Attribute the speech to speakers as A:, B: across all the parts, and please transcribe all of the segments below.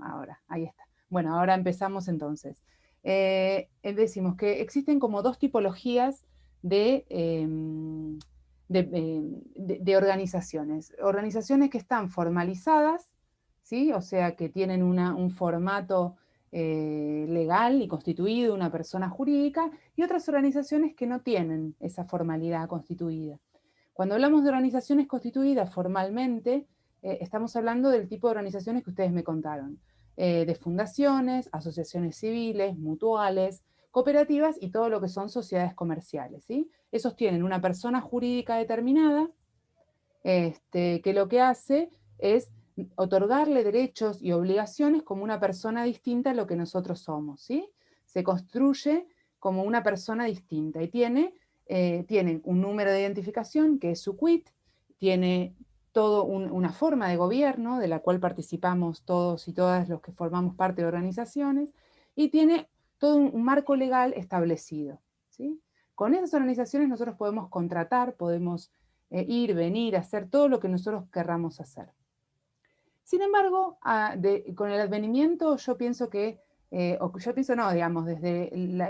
A: ahora, ahí está. Bueno, ahora empezamos entonces. Decimos que existen como dos tipologías de organizaciones. Organizaciones que están formalizadas, ¿sí? O sea, que tienen un formato legal y constituido, una persona jurídica, y otras organizaciones que no tienen esa formalidad constituida. Cuando hablamos de organizaciones constituidas formalmente, estamos hablando del tipo de organizaciones que ustedes me contaron, de fundaciones, asociaciones civiles, mutuales, cooperativas y todo lo que son sociedades comerciales, ¿sí? Esos tienen una persona jurídica determinada, que lo que hace es otorgarle derechos y obligaciones como una persona distinta a lo que nosotros somos, ¿sí? Se construye como una persona distinta y tiene un número de identificación que es su quit, tiene toda una forma de gobierno de la cual participamos todos y todas los que formamos parte de organizaciones, y tiene todo un marco legal establecido, ¿sí? Con esas organizaciones nosotros podemos contratar, podemos ir, venir, hacer todo lo que nosotros querramos hacer. Sin embargo, con el advenimiento yo pienso que, yo pienso no, digamos,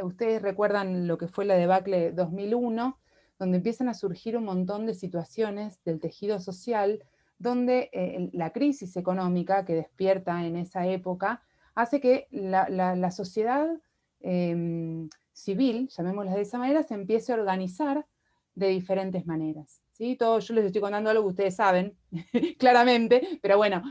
A: ustedes recuerdan lo que fue la debacle 2001, donde empiezan a surgir un montón de situaciones del tejido social, donde la crisis económica que despierta en esa época hace que la sociedad civil, llamémosla de esa manera, se empiece a organizar de diferentes maneras. ¿Sí? Yo les estoy contando algo que ustedes saben, claramente, pero bueno,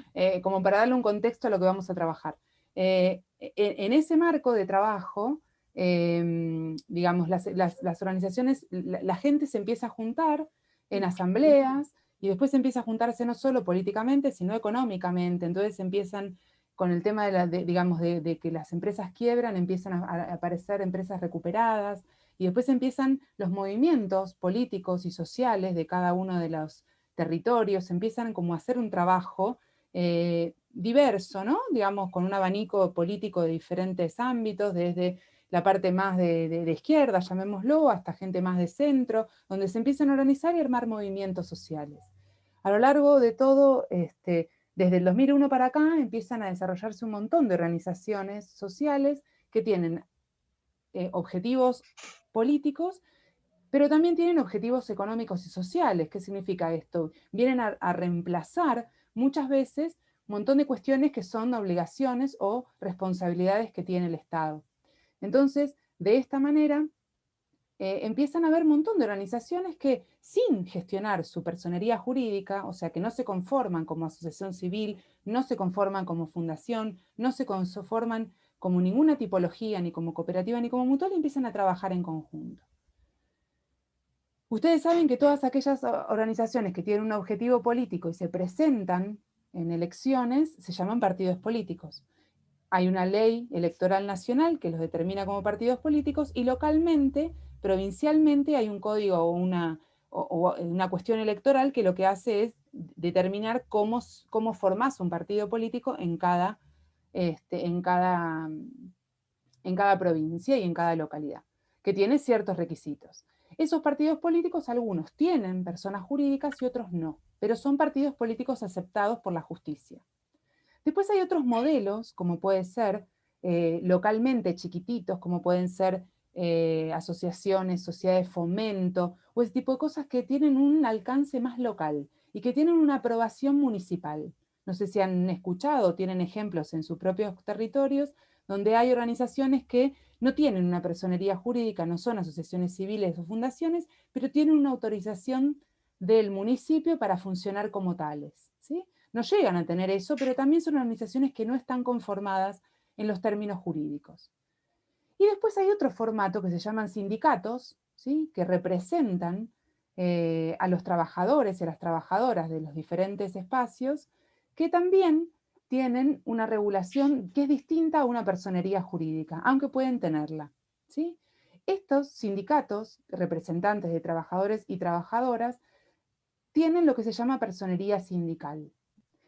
A: como para darle un contexto a lo que vamos a trabajar. En ese marco de trabajo, digamos, las organizaciones, la gente se empieza a juntar en asambleas y después se empieza a juntarse no solo políticamente, sino económicamente. Entonces empiezan con el tema digamos, de que las empresas quiebran, empiezan a aparecer empresas recuperadas, y después empiezan los movimientos políticos y sociales de cada uno de los territorios, empiezan como a hacer un trabajo diverso, ¿no? Digamos, con un abanico político de diferentes ámbitos, desde la parte más de izquierda, llamémoslo, hasta gente más de centro, donde se empiezan a organizar y armar movimientos sociales. A lo largo de todo, desde el 2001 para acá, empiezan a desarrollarse un montón de organizaciones sociales que tienen objetivos políticos, pero también tienen objetivos económicos y sociales. ¿Qué significa esto? Vienen a reemplazar muchas veces un montón de cuestiones que son obligaciones o responsabilidades que tiene el Estado. Entonces, de esta manera, empiezan a haber un montón de organizaciones que, sin gestionar su personería jurídica, o sea, que no se conforman como asociación civil, no se conforman como fundación, no se conforman como ninguna tipología, ni como cooperativa, ni como mutual, empiezan a trabajar en conjunto. Ustedes saben que todas aquellas organizaciones que tienen un objetivo político y se presentan en elecciones se llaman partidos políticos. Hay una ley electoral nacional que los determina como partidos políticos, y localmente, provincialmente, hay un código o una cuestión electoral que lo que hace es determinar cómo formás un partido político en cada provincia y en cada localidad, que tiene ciertos requisitos. Esos partidos políticos, algunos tienen personas jurídicas y otros no, pero son partidos políticos aceptados por la justicia. Después hay otros modelos, como puede ser localmente chiquititos, como pueden ser asociaciones, sociedades de fomento, o ese tipo de cosas que tienen un alcance más local y que tienen una aprobación municipal. No sé si han escuchado, tienen ejemplos en sus propios territorios, donde hay organizaciones que no tienen una personería jurídica, no son asociaciones civiles o fundaciones, pero tienen una autorización del municipio para funcionar como tales, ¿sí? No llegan a tener eso, pero también son organizaciones que no están conformadas en los términos jurídicos. Y después hay otro formato que se llaman sindicatos, ¿sí? Que representan a los trabajadores y a las trabajadoras de los diferentes espacios, que también tienen una regulación que es distinta a una personería jurídica, aunque pueden tenerla, ¿sí? Estos sindicatos, representantes de trabajadores y trabajadoras, tienen lo que se llama personería sindical.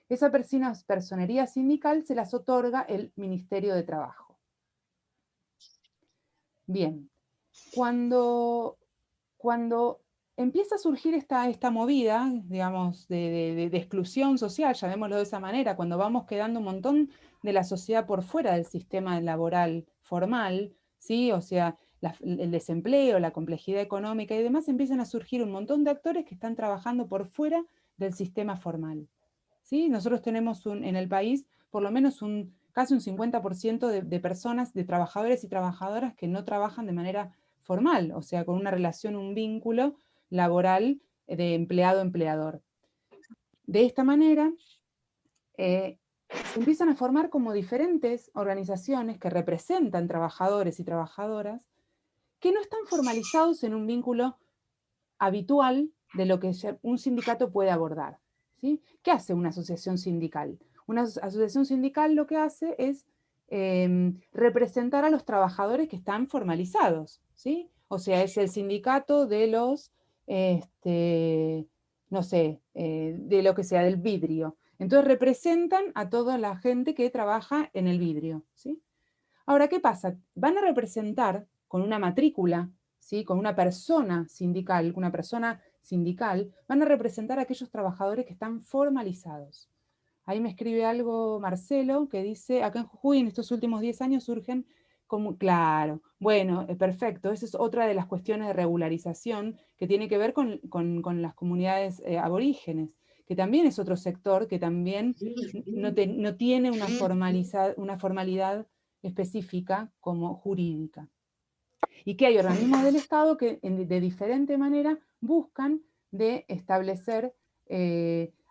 A: Esa personería sindical se las otorga el Ministerio de Trabajo. Bien, cuando empieza a surgir esta movida, digamos, de exclusión social, llamémoslo de esa manera, cuando vamos quedando un montón de la sociedad por fuera del sistema laboral formal, ¿sí? O sea, el desempleo, la complejidad económica y demás, empiezan a surgir un montón de actores que están trabajando por fuera del sistema formal, ¿sí? Nosotros tenemos en el país por lo menos casi un 50% de personas, de trabajadores y trabajadoras que no trabajan de manera formal, o sea, con una relación, un vínculo laboral de empleado-empleador. De esta manera, se empiezan a formar como diferentes organizaciones que representan trabajadores y trabajadoras que no están formalizados en un vínculo habitual de lo que un sindicato puede abordar, ¿sí? ¿Qué hace una asociación sindical? Una asociación sindical lo que hace es representar a los trabajadores que están formalizados, ¿sí? O sea, es el sindicato de los, no sé, de lo que sea, del vidrio. Entonces representan a toda la gente que trabaja en el vidrio, ¿sí? Ahora, ¿qué pasa? Van a representar con una matrícula, ¿sí? Con una persona sindical, van a representar a aquellos trabajadores que están formalizados. Ahí me escribe algo Marcelo, que dice, acá en Jujuy en estos últimos 10 años surgen como, claro, bueno, perfecto, esa es otra de las cuestiones de regularización que tiene que ver con las comunidades aborígenes, que también es otro sector que también no tiene una formalidad específica como jurídica. Y que hay organismos del Estado que de diferente manera buscan de establecer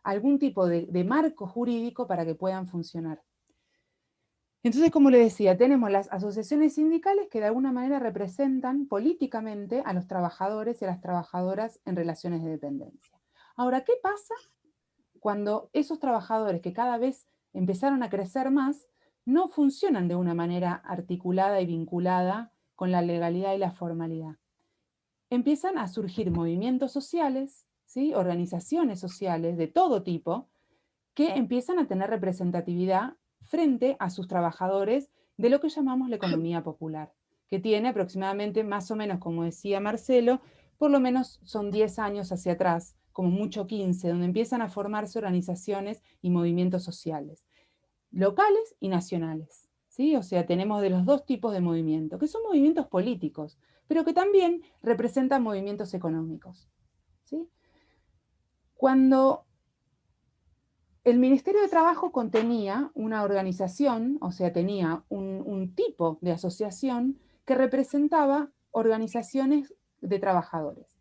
A: algún tipo de marco jurídico para que puedan funcionar. Entonces, como le decía, tenemos las asociaciones sindicales que de alguna manera representan políticamente a los trabajadores y a las trabajadoras en relaciones de dependencia. Ahora, ¿qué pasa cuando esos trabajadores que cada vez empezaron a crecer más no funcionan de una manera articulada y vinculada con la legalidad y la formalidad? Empiezan a surgir movimientos sociales, ¿sí? Organizaciones sociales de todo tipo, que empiezan a tener representatividad frente a sus trabajadores de lo que llamamos la economía popular, que tiene aproximadamente, más o menos, como decía Marcelo, por lo menos son 10 años hacia atrás, como mucho 15, donde empiezan a formarse organizaciones y movimientos sociales, locales y nacionales, ¿sí? O sea, tenemos de los dos tipos de movimientos, que son movimientos políticos, pero que también representan movimientos económicos, ¿sí? Cuando el Ministerio de Trabajo contenía una organización, o sea, tenía un tipo de asociación que representaba organizaciones de trabajadores,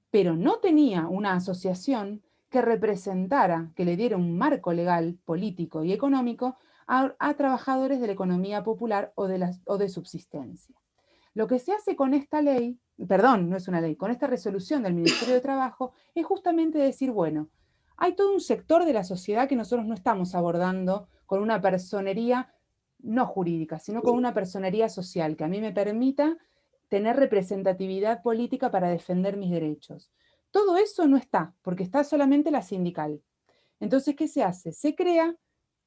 A: pero no tenía una asociación que representara, que le diera un marco legal, político y económico a trabajadores de la economía popular o de subsistencia. Lo que se hace con esta ley, perdón, no es una ley, con esta resolución del Ministerio de Trabajo, es justamente decir, bueno, hay todo un sector de la sociedad que nosotros no estamos abordando con una personería no jurídica, sino con una personería social que a mí me permita tener representatividad política para defender mis derechos. Todo eso no está, porque está solamente la sindical. Entonces, ¿qué se hace? Se crea,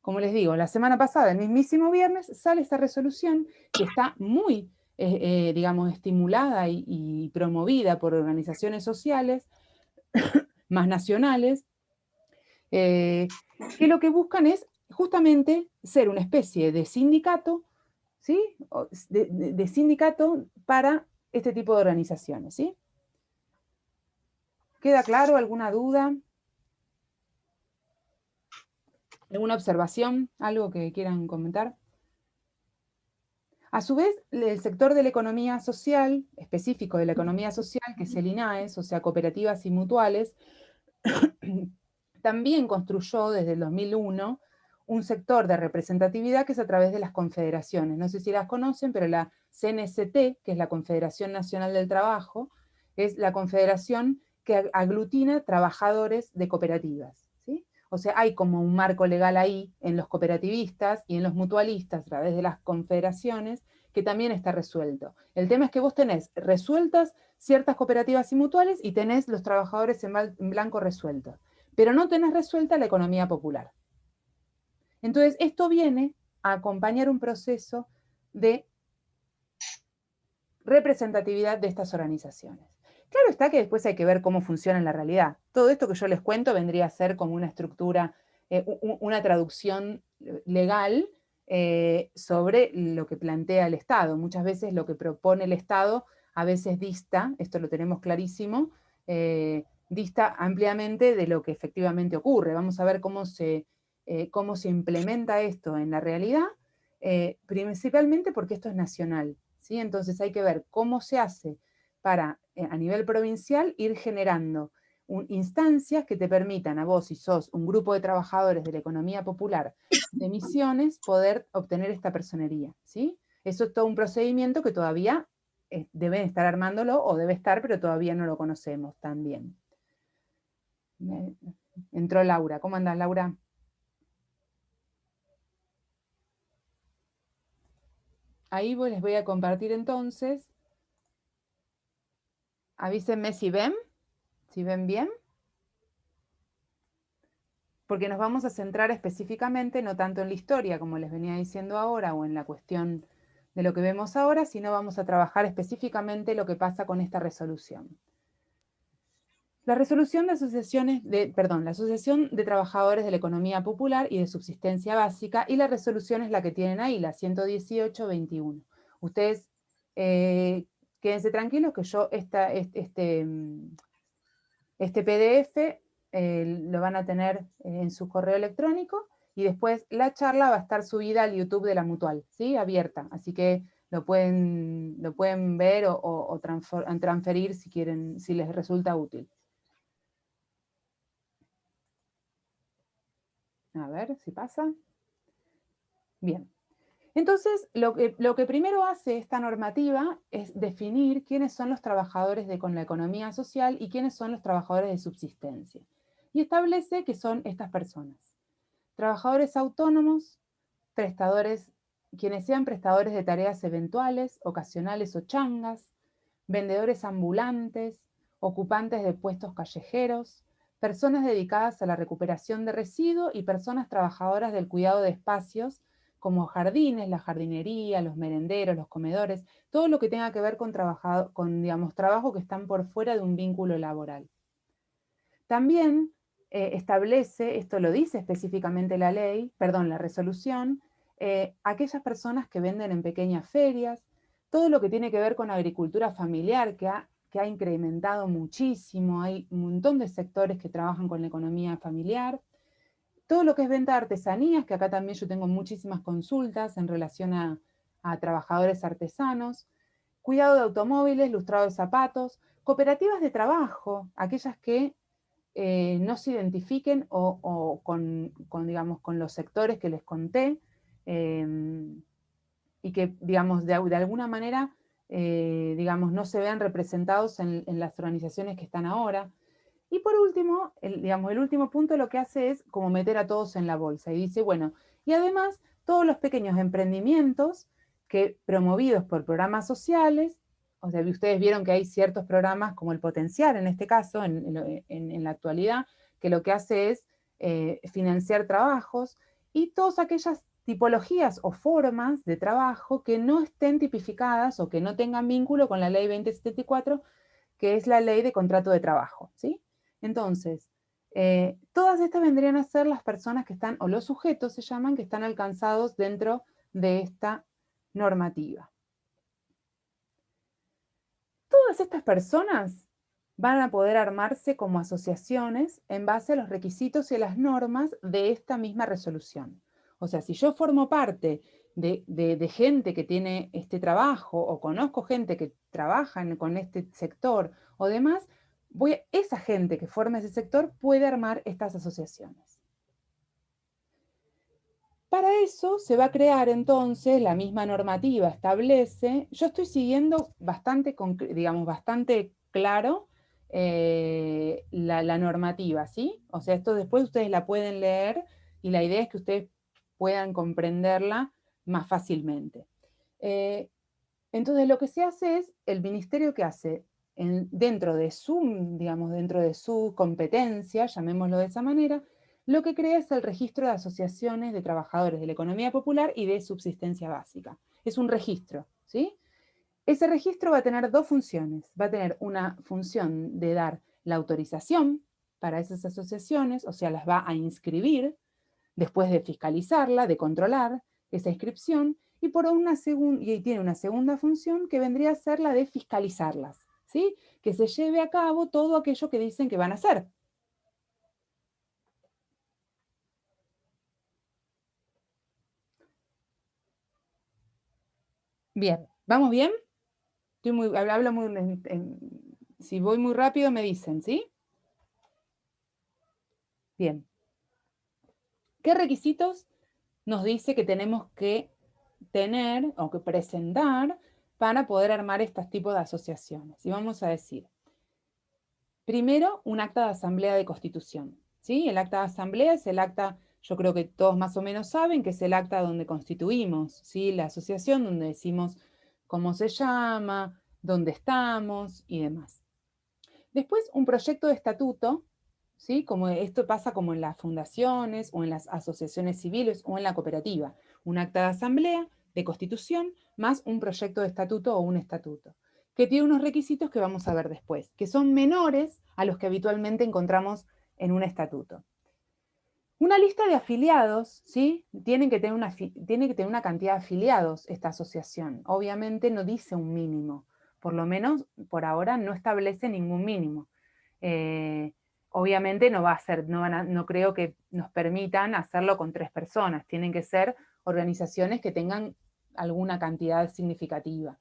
A: como les digo, la semana pasada, el mismísimo viernes, sale esta resolución que está muy, digamos, estimulada y promovida por organizaciones sociales, más nacionales, que lo que buscan es justamente ser una especie de sindicato, ¿sí? De sindicato para este tipo de organizaciones, ¿sí? ¿Queda claro? ¿Alguna duda? ¿Alguna observación? ¿Algo que quieran comentar? A su vez, el sector de la economía social, específico de la economía social, que es el INAES, o sea, cooperativas y mutuales, también construyó desde el 2001 un sector de representatividad que es a través de las confederaciones. No sé si las conocen, pero la CNST, que es la Confederación Nacional del Trabajo, es la confederación que aglutina trabajadores de cooperativas, ¿sí? O sea, hay como un marco legal ahí en los cooperativistas y en los mutualistas a través de las confederaciones que también está resuelto. El tema es que vos tenés resueltas ciertas cooperativas y mutuales y tenés los trabajadores en blanco resueltos, pero no tenés resuelta la economía popular. Entonces, esto viene a acompañar un proceso de representatividad de estas organizaciones. Claro está que después hay que ver cómo funciona en la realidad. Todo esto que yo les cuento vendría a ser como una estructura, una traducción legal sobre lo que plantea el Estado. Muchas veces lo que propone el Estado a veces dista, esto lo tenemos clarísimo, dista ampliamente de lo que efectivamente ocurre. Vamos a ver cómo se implementa esto en la realidad, principalmente porque esto es nacional, ¿sí? Entonces hay que ver cómo se hace para, a nivel provincial, ir generando instancias que te permitan a vos, si sos un grupo de trabajadores de la economía popular de Misiones, poder obtener esta personería, ¿sí? Eso es todo un procedimiento que todavía deben estar armándolo, o debe estar, pero todavía no lo conocemos tan bien. Entró Laura. ¿Cómo andás, Laura? Ahí les voy a compartir entonces. Avísenme si ven bien. Porque nos vamos a centrar específicamente no tanto en la historia, como les venía diciendo ahora, o en la cuestión de lo que vemos ahora, sino vamos a trabajar específicamente lo que pasa con esta resolución. La resolución de asociaciones la Asociación de Trabajadores de la Economía Popular y de Subsistencia Básica, y la resolución es la que tienen ahí, la 118-21. Ustedes quédense tranquilos que yo este PDF lo van a tener en su correo electrónico, y después la charla va a estar subida al YouTube de la Mutual, ¿sí? Abierta, así que lo pueden ver o transferir si quieren, si les resulta útil. A ver si pasa. Bien. Entonces, lo que primero hace esta normativa es definir quiénes son los trabajadores con la economía social y quiénes son los trabajadores de subsistencia. Y establece que son estas personas: trabajadores autónomos, quienes sean prestadores de tareas eventuales, ocasionales o changas, vendedores ambulantes, ocupantes de puestos callejeros, personas dedicadas a la recuperación de residuos y personas trabajadoras del cuidado de espacios como jardines, la jardinería, los merenderos, los comedores, todo lo que tenga que ver con trabajo que están por fuera de un vínculo laboral. También establece, esto lo dice específicamente la resolución, aquellas personas que venden en pequeñas ferias, todo lo que tiene que ver con agricultura familiar, que ha incrementado muchísimo, hay un montón de sectores que trabajan con la economía familiar, todo lo que es venta de artesanías, que acá también yo tengo muchísimas consultas en relación a trabajadores artesanos, cuidado de automóviles, lustrado de zapatos, cooperativas de trabajo, aquellas que no se identifiquen digamos, con los sectores que les conté, y que, digamos, de alguna manera, digamos, no se vean representados en las organizaciones que están ahora. Y por último, el último punto lo que hace es como meter a todos en la bolsa, y dice, bueno, y además todos los pequeños emprendimientos que, promovidos por programas sociales, o sea, ustedes vieron que hay ciertos programas como el Potenciar, en este caso, en la actualidad, que lo que hace es financiar trabajos, y todas aquellas tipologías o formas de trabajo que no estén tipificadas o que no tengan vínculo con la ley 2074, que es la ley de contrato de trabajo, ¿sí? Entonces, todas estas vendrían a ser las personas que están, o los sujetos se llaman, que están alcanzados dentro de esta normativa. Todas estas personas van a poder armarse como asociaciones en base a los requisitos y a las normas de esta misma resolución. O sea, si yo formo parte de gente que tiene este trabajo, o conozco gente que trabaja con este sector o demás, esa gente que forma ese sector puede armar estas asociaciones. Para eso se va a crear entonces, la misma normativa establece, yo estoy siguiendo bastante claro la normativa, ¿sí? O sea, esto después ustedes la pueden leer, y la idea es que ustedes puedan comprenderla más fácilmente. Entonces lo que se hace es, el ministerio que hace, dentro de su competencia, llamémoslo de esa manera, lo que crea es el registro de asociaciones de trabajadores de la economía popular y de subsistencia básica. Es un registro, ¿sí? Ese registro va a tener dos funciones. Va a tener una función de dar la autorización para esas asociaciones, o sea, las va a inscribir, después de fiscalizarla, de controlar esa inscripción, y, y tiene una segunda función que vendría a ser la de fiscalizarlas, ¿sí? Que se lleve a cabo todo aquello que dicen que van a hacer. Bien, ¿vamos bien? Hablo muy, si voy muy rápido me dicen, ¿sí? Bien. ¿Qué requisitos nos dice que tenemos que tener o que presentar para poder armar estos tipos de asociaciones? Y vamos a decir, primero, un acta de asamblea de constitución, ¿sí? El acta de asamblea es el acta, yo creo que todos más o menos saben, que es el acta donde constituimos, ¿sí? La asociación, donde decimos cómo se llama, dónde estamos y demás. Después, un proyecto de estatuto, ¿sí? Como esto pasa como en las fundaciones o en las asociaciones civiles o en la cooperativa. Un acta de asamblea, de constitución, más un proyecto de estatuto o un estatuto, que tiene unos requisitos que vamos a ver después, que son menores a los que habitualmente encontramos en un estatuto. Una lista de afiliados, ¿sí? Tiene que tener una cantidad de afiliados esta asociación. Obviamente no dice un mínimo, por lo menos por ahora no establece ningún mínimo. Obviamente no va a ser, no creo que nos permitan hacerlo con 3 personas, tienen que ser organizaciones que tengan alguna cantidad significativa.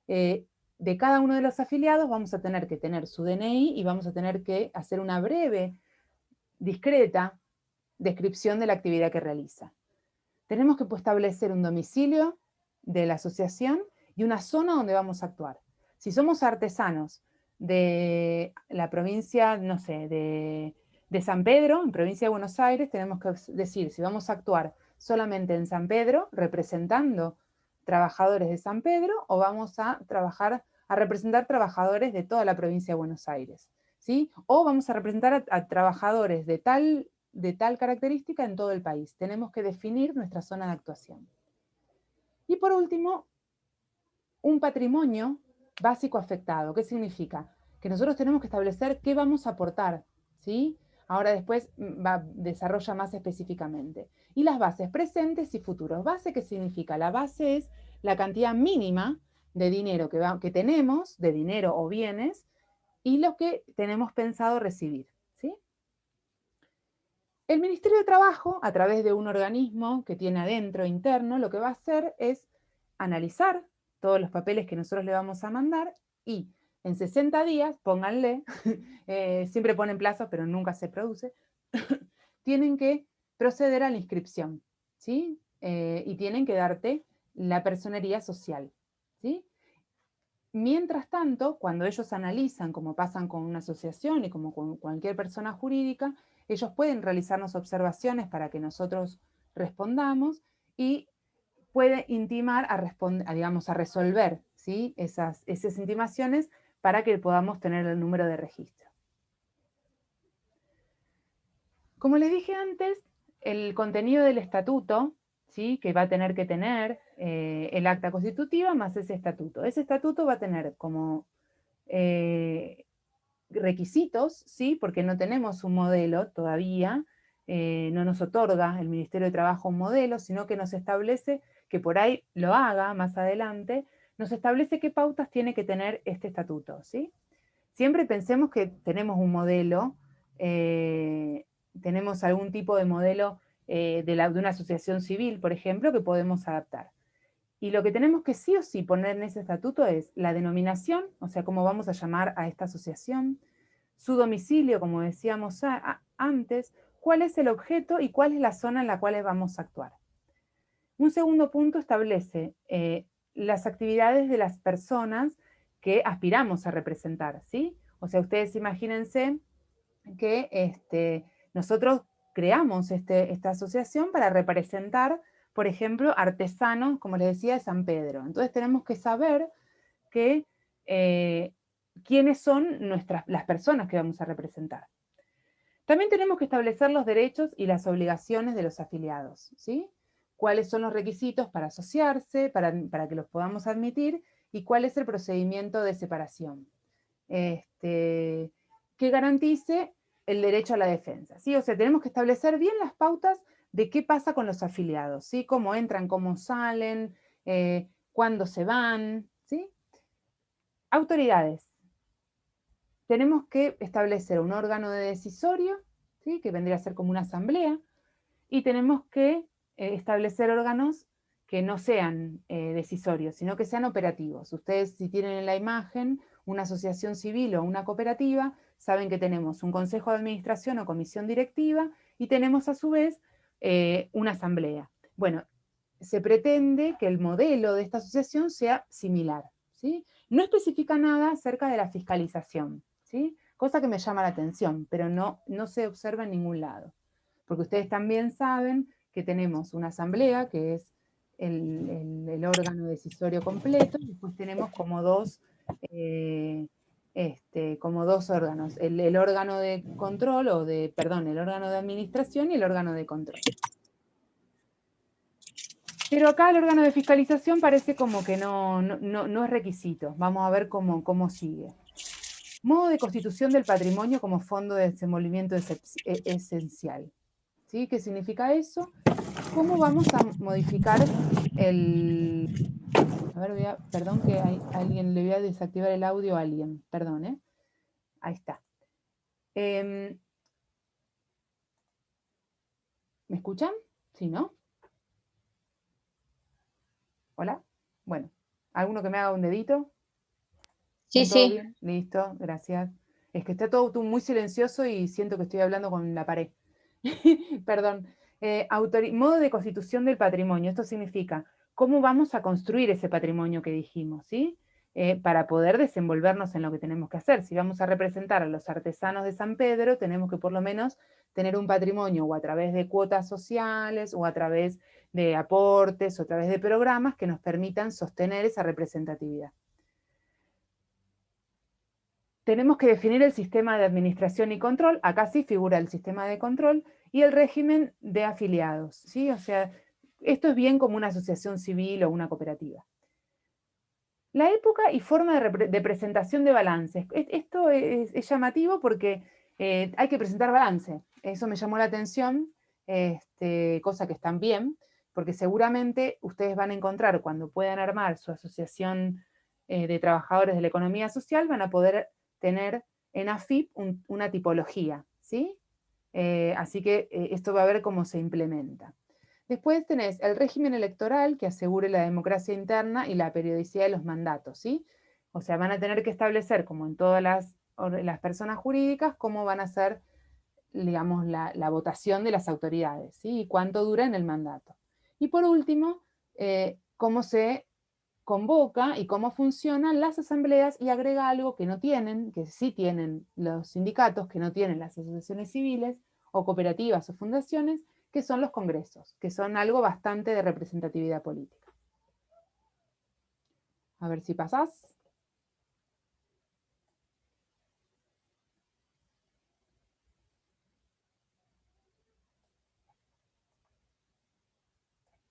A: De cada uno de los afiliados vamos a tener que tener su DNI y vamos a tener que hacer una breve, discreta descripción de la actividad que realiza. Tenemos que establecer un domicilio de la asociación y una zona donde vamos a actuar. Si somos artesanos de la provincia, no sé, de San Pedro, en provincia de Buenos Aires, tenemos que decir si vamos a actuar solamente en San Pedro, representando trabajadores de San Pedro, o vamos a representar trabajadores de toda la provincia de Buenos Aires, ¿sí? O vamos a representar a trabajadores de tal característica en todo el país. Tenemos que definir nuestra zona de actuación. Y por último, un patrimonio básico afectado. ¿Qué significa? Que nosotros tenemos que establecer qué vamos a aportar, ¿sí? Ahora después desarrolla más específicamente. Y las bases presentes y futuros. ¿Base qué significa? La base es la cantidad mínima de dinero que tenemos, de dinero o bienes, y lo que tenemos pensado recibir, ¿sí? El Ministerio de Trabajo, a través de un organismo que tiene adentro, interno, lo que va a hacer es analizar todos los papeles que nosotros le vamos a mandar y en 60 días, pónganle, siempre ponen plazos, pero nunca se produce, tienen que proceder a la inscripción, ¿sí? Y tienen que darte la personería social, ¿sí? Mientras tanto, cuando ellos analizan, como pasan con una asociación y como con cualquier persona jurídica, ellos pueden realizarnos observaciones para que nosotros respondamos y puede intimar digamos, a resolver, ¿sí? esas intimaciones para que podamos tener el número de registro. Como les dije antes, el contenido del estatuto, ¿sí? Que va a tener que tener el acta constitutiva más ese estatuto. Ese estatuto va a tener como requisitos, ¿sí? Porque no tenemos un modelo todavía, no nos otorga el Ministerio de Trabajo un modelo, sino que nos establece, que por ahí lo haga más adelante, nos establece qué pautas tiene que tener este estatuto, ¿sí? Siempre pensemos que tenemos un modelo, tenemos algún tipo de modelo de una asociación civil, por ejemplo, que podemos adaptar. Y lo que tenemos que sí o sí poner en ese estatuto es la denominación, o sea, cómo vamos a llamar a esta asociación, su domicilio, como decíamos antes, cuál es el objeto y cuál es la zona en la cual vamos a actuar. Un segundo punto establece las actividades de las personas que aspiramos a representar, ¿sí? O sea, ustedes imagínense que nosotros creamos esta asociación para representar, por ejemplo, artesanos, como les decía, de San Pedro. Entonces tenemos que saber que, quiénes son las personas que vamos a representar. También tenemos que establecer los derechos y las obligaciones de los afiliados, ¿sí? Cuáles son los requisitos para asociarse, para que los podamos admitir, y cuál es el procedimiento de separación. Que garantice el derecho a la defensa, ¿sí? O sea, tenemos que establecer bien las pautas de qué pasa con los afiliados, ¿sí? Cómo entran, cómo salen, cuándo se van, ¿sí? Autoridades. Tenemos que establecer un órgano de decisorio, ¿sí? Que vendría a ser como una asamblea, y tenemos que establecer órganos que no sean decisorios, sino que sean operativos. Ustedes, si tienen en la imagen una asociación civil o una cooperativa, saben que tenemos un consejo de administración o comisión directiva y tenemos a su vez una asamblea. Bueno, se pretende que el modelo de esta asociación sea similar, ¿sí? No especifica nada acerca de la fiscalización, ¿sí? Cosa que me llama la atención, pero no se observa en ningún lado. Porque ustedes también saben que tenemos una asamblea, que es el órgano decisorio completo, y después tenemos como dos órganos, el órgano de control, el órgano de administración y el órgano de control. Pero acá el órgano de fiscalización parece como que no es requisito. Vamos a ver cómo sigue. Modo de constitución del patrimonio como fondo de desenvolvimiento esencial. ¿Sí? ¿Qué significa eso? ¿Cómo vamos a modificar el... A ver, perdón que le voy a desactivar el audio a alguien. Perdón, ¿eh? Ahí está. ¿Me escuchan? ¿Sí, no? ¿Hola? Bueno, ¿alguno que me haga un dedito?
B: Sí,
A: ¿Todo
B: sí.
A: bien? Listo, gracias. Es que está todo muy silencioso y siento que estoy hablando con la pared. Perdón. Modo de constitución del patrimonio. Esto significa cómo vamos a construir ese patrimonio que dijimos, ¿sí? Para poder desenvolvernos en lo que tenemos que hacer. Si vamos a representar a los artesanos de San Pedro, tenemos que por lo menos tener un patrimonio o a través de cuotas sociales o a través de aportes o a través de programas que nos permitan sostener esa representatividad. Tenemos que definir el sistema de administración y control, acá sí figura el sistema de control, y el régimen de afiliados, ¿sí? O sea, esto es bien como una asociación civil o una cooperativa. La época y forma de presentación de balances. Esto es llamativo porque hay que presentar balance. Eso me llamó la atención, cosa que están bien, porque seguramente ustedes van a encontrar cuando puedan armar su asociación de trabajadores de la economía social, van a poder tener en AFIP una tipología, ¿sí? Así que esto va a ver cómo se implementa. Después tenés el régimen electoral que asegure la democracia interna y la periodicidad de los mandatos, ¿sí? O sea, van a tener que establecer, como en todas las personas jurídicas, cómo van a ser, digamos, la votación de las autoridades, ¿sí? Y cuánto dura en el mandato. Y por último, cómo se convoca y cómo funcionan las asambleas y agrega algo que no tienen, que sí tienen los sindicatos, que no tienen las asociaciones civiles o cooperativas o fundaciones, que son los congresos, que son algo bastante de representatividad política. A ver si pasás.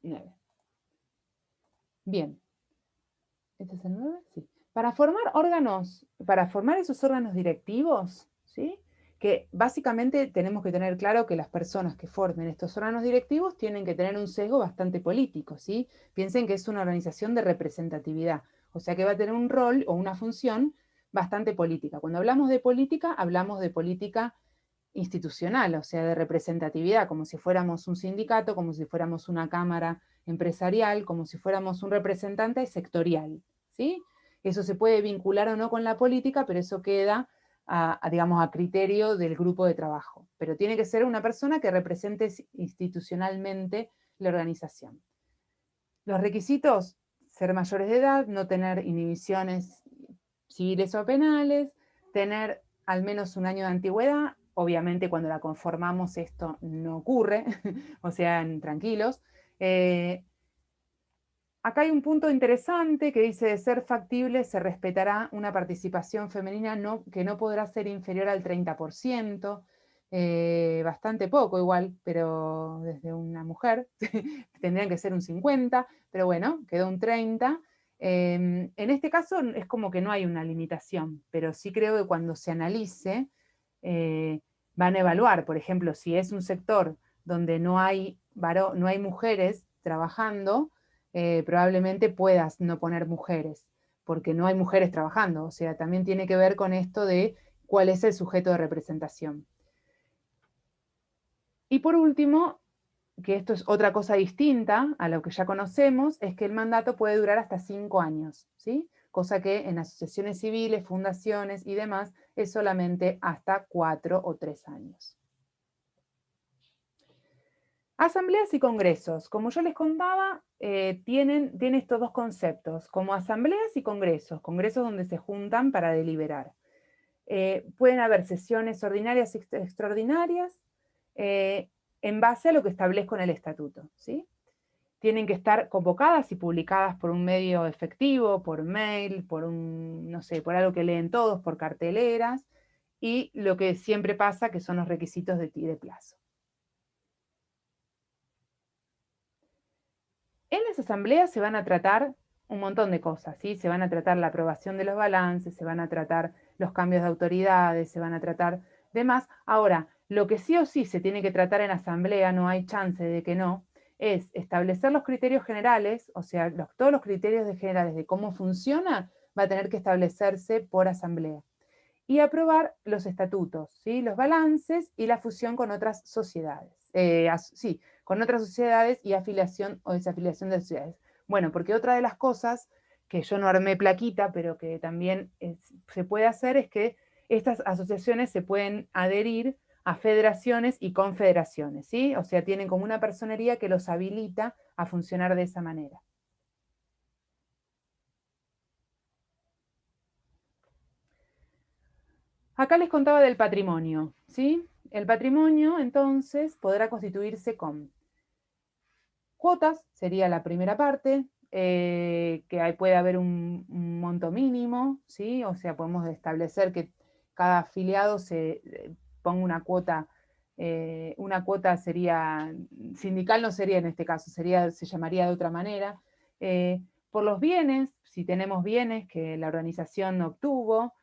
A: Nueve. Bien. ¿Este es el 9? Sí. Para formar esos órganos directivos, ¿sí? Que básicamente tenemos que tener claro que las personas que formen estos órganos directivos tienen que tener un sesgo bastante político, ¿sí? Piensen que es una organización de representatividad, o sea que va a tener un rol o una función bastante política. Cuando hablamos de política institucional, o sea, de representatividad, como si fuéramos un sindicato, como si fuéramos una cámara empresarial, como si fuéramos un representante sectorial, ¿sí? Eso se puede vincular o no con la política, pero eso queda, digamos, a criterio del grupo de trabajo. Pero tiene que ser una persona que represente institucionalmente la organización. Los requisitos: ser mayores de edad, no tener inhibiciones civiles o penales, tener al menos un año de antigüedad. Obviamente cuando la conformamos esto no ocurre, o sea, tranquilos. Acá hay un punto interesante que dice: de ser factible se respetará una participación femenina que no podrá ser inferior al 30%, bastante poco igual, pero desde una mujer tendrían que ser un 50%, pero bueno, quedó un 30%. En este caso es como que no hay una limitación, pero sí creo que cuando se analice van a evaluar, por ejemplo, si es un sector donde no hay mujeres trabajando, probablemente puedas no poner mujeres, porque no hay mujeres trabajando, o sea, también tiene que ver con esto de cuál es el sujeto de representación. Y por último, que esto es otra cosa distinta a lo que ya conocemos, es que el mandato puede durar hasta 5 años, ¿sí? Cosa que en asociaciones civiles, fundaciones y demás es solamente hasta 4 o 3 años. Asambleas y congresos. Como yo les contaba, tienen estos dos conceptos, como asambleas y congresos, congresos donde se juntan para deliberar. Pueden haber sesiones ordinarias y extraordinarias en base a lo que establezco en el estatuto, ¿sí? Tienen que estar convocadas y publicadas por un medio efectivo, por mail, no sé, por algo que leen todos, por carteleras, y lo que siempre pasa, que son los requisitos de plazo. En las asambleas se van a tratar un montón de cosas, ¿sí? Se van a tratar la aprobación de los balances, se van a tratar los cambios de autoridades, se van a tratar demás. Ahora, lo que sí o sí se tiene que tratar en asamblea, no hay chance de que no, es establecer los criterios generales, o sea, todos los criterios generales de cómo funciona, va a tener que establecerse por asamblea. Y aprobar los estatutos, ¿sí? Los balances y la fusión con otras sociedades. Sí, con otras sociedades y afiliación o desafiliación de sociedades. Bueno, porque otra de las cosas que yo no armé plaquita, pero que también se puede hacer es que estas asociaciones se pueden adherir a federaciones y confederaciones, ¿sí? O sea, tienen como una personería que los habilita a funcionar de esa manera. Acá les contaba del patrimonio, ¿sí? El patrimonio, entonces, podrá constituirse con cuotas, sería la primera parte, que ahí puede haber un monto mínimo, ¿sí? O sea, podemos establecer que cada afiliado se ponga una cuota sería, sindical no sería en este caso, se llamaría de otra manera. Por los bienes, si tenemos bienes que la organización no obtuvo,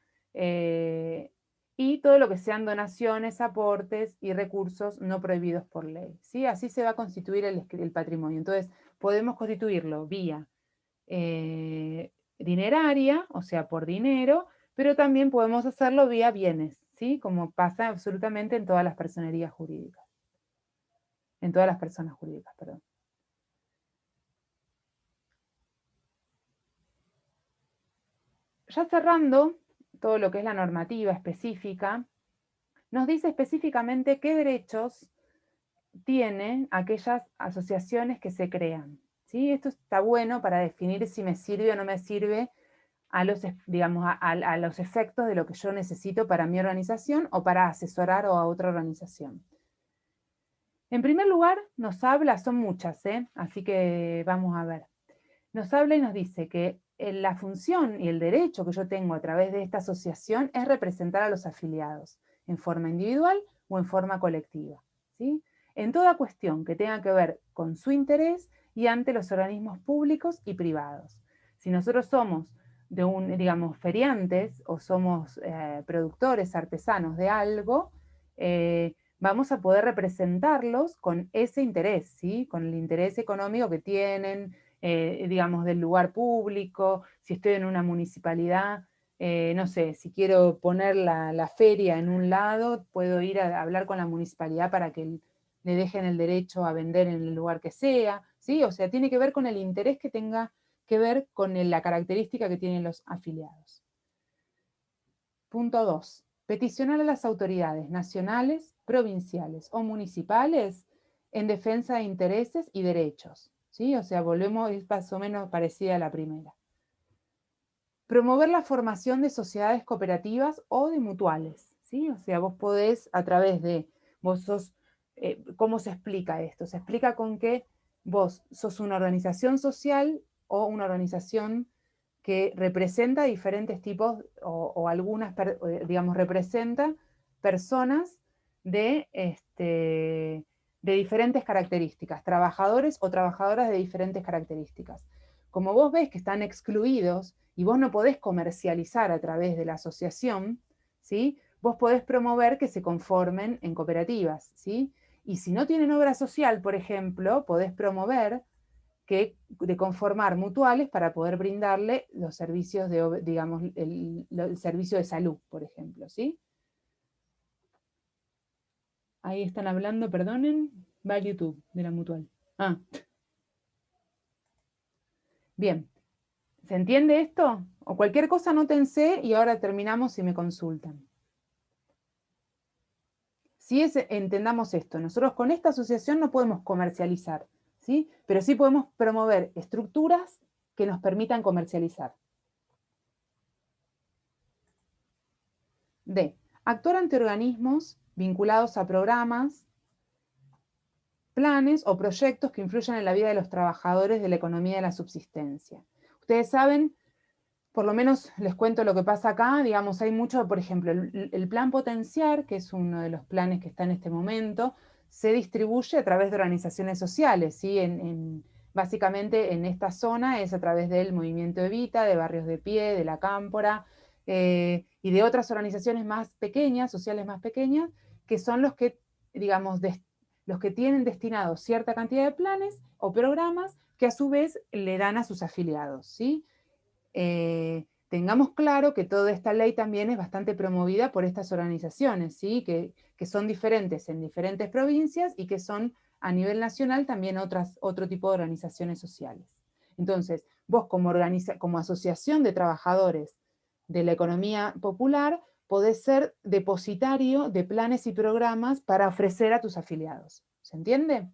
A: y todo lo que sean donaciones, aportes y recursos no prohibidos por ley, ¿sí? Así se va a constituir el patrimonio. Entonces, podemos constituirlo vía dineraria, o sea, por dinero, pero también podemos hacerlo vía bienes, ¿sí? Como pasa absolutamente en todas las personerías jurídicas. En todas las personas jurídicas, perdón. Ya cerrando todo lo que es la normativa específica, nos dice específicamente qué derechos tienen aquellas asociaciones que se crean, ¿sí? Esto está bueno para definir si me sirve o no me sirve a los, digamos, a los efectos de lo que yo necesito para mi organización o para asesorar a otra organización. En primer lugar, nos habla, son muchas, así que vamos a ver. Nos habla y nos dice que la función y el derecho que yo tengo a través de esta asociación es representar a los afiliados en forma individual o en forma colectiva, ¿sí? En toda cuestión que tenga que ver con su interés y ante los organismos públicos y privados. Si nosotros somos digamos, feriantes o somos productores, artesanos de algo, vamos a poder representarlos con ese interés, ¿sí? Con el interés económico que tienen, digamos, del lugar público, si estoy en una municipalidad, no sé, si quiero poner la feria en un lado, puedo ir a hablar con la municipalidad para que le dejen el derecho a vender en el lugar que sea, ¿sí? O sea, tiene que ver con el interés que tenga que ver con la característica que tienen los afiliados. Punto 2. Peticionar a las autoridades nacionales, provinciales o municipales en defensa de intereses y derechos, ¿sí? O sea, volvemos, es más o menos parecida a la primera. Promover la formación de sociedades cooperativas o de mutuales, ¿sí? O sea, vos podés a través de, ¿cómo se explica esto? Se explica con que vos sos una organización social o una organización que representa diferentes tipos o algunas, digamos, representa personas de diferentes características, trabajadores o trabajadoras de diferentes características. como vos ves que están excluidos y vos no podés comercializar a través de la asociación, ¿sí? Vos podés promover que se conformen en cooperativas, ¿sí? Y si no tienen obra social, por ejemplo, podés promover de conformar mutuales para poder brindarle los servicios de, digamos, el servicio de salud, por ejemplo, ¿sí? Ahí están hablando, perdonen, va al YouTube de la mutual. Ah, bien. ¿Se entiende esto? O cualquier cosa, anótense y ahora terminamos y me consultan. Si entendamos esto, nosotros con esta asociación no podemos comercializar, ¿sí? Pero sí podemos promover estructuras que nos permitan comercializar. D. Actuar ante organismos vinculados a programas, planes o proyectos que influyan en la vida de los trabajadores de la economía de la subsistencia. Ustedes saben, por lo menos les cuento lo que pasa acá, digamos, hay mucho, por ejemplo, el plan Potenciar, que es uno de los planes que está en este momento, se distribuye a través de organizaciones sociales, ¿sí? Básicamente en esta zona es a través del movimiento Evita, de Barrios de Pie, de la Cámpora, y de otras organizaciones más pequeñas, sociales más pequeñas, que son los que, digamos, los que tienen destinados cierta cantidad de planes o programas que a su vez le dan a sus afiliados, ¿sí? Tengamos claro que toda esta ley también es bastante promovida por estas organizaciones, ¿sí? Que son diferentes en diferentes provincias y que son a nivel nacional también otro tipo de organizaciones sociales. Entonces, vos como asociación de trabajadores de la economía popular, podés ser depositario de planes y programas para ofrecer a tus afiliados. ¿Se entiende?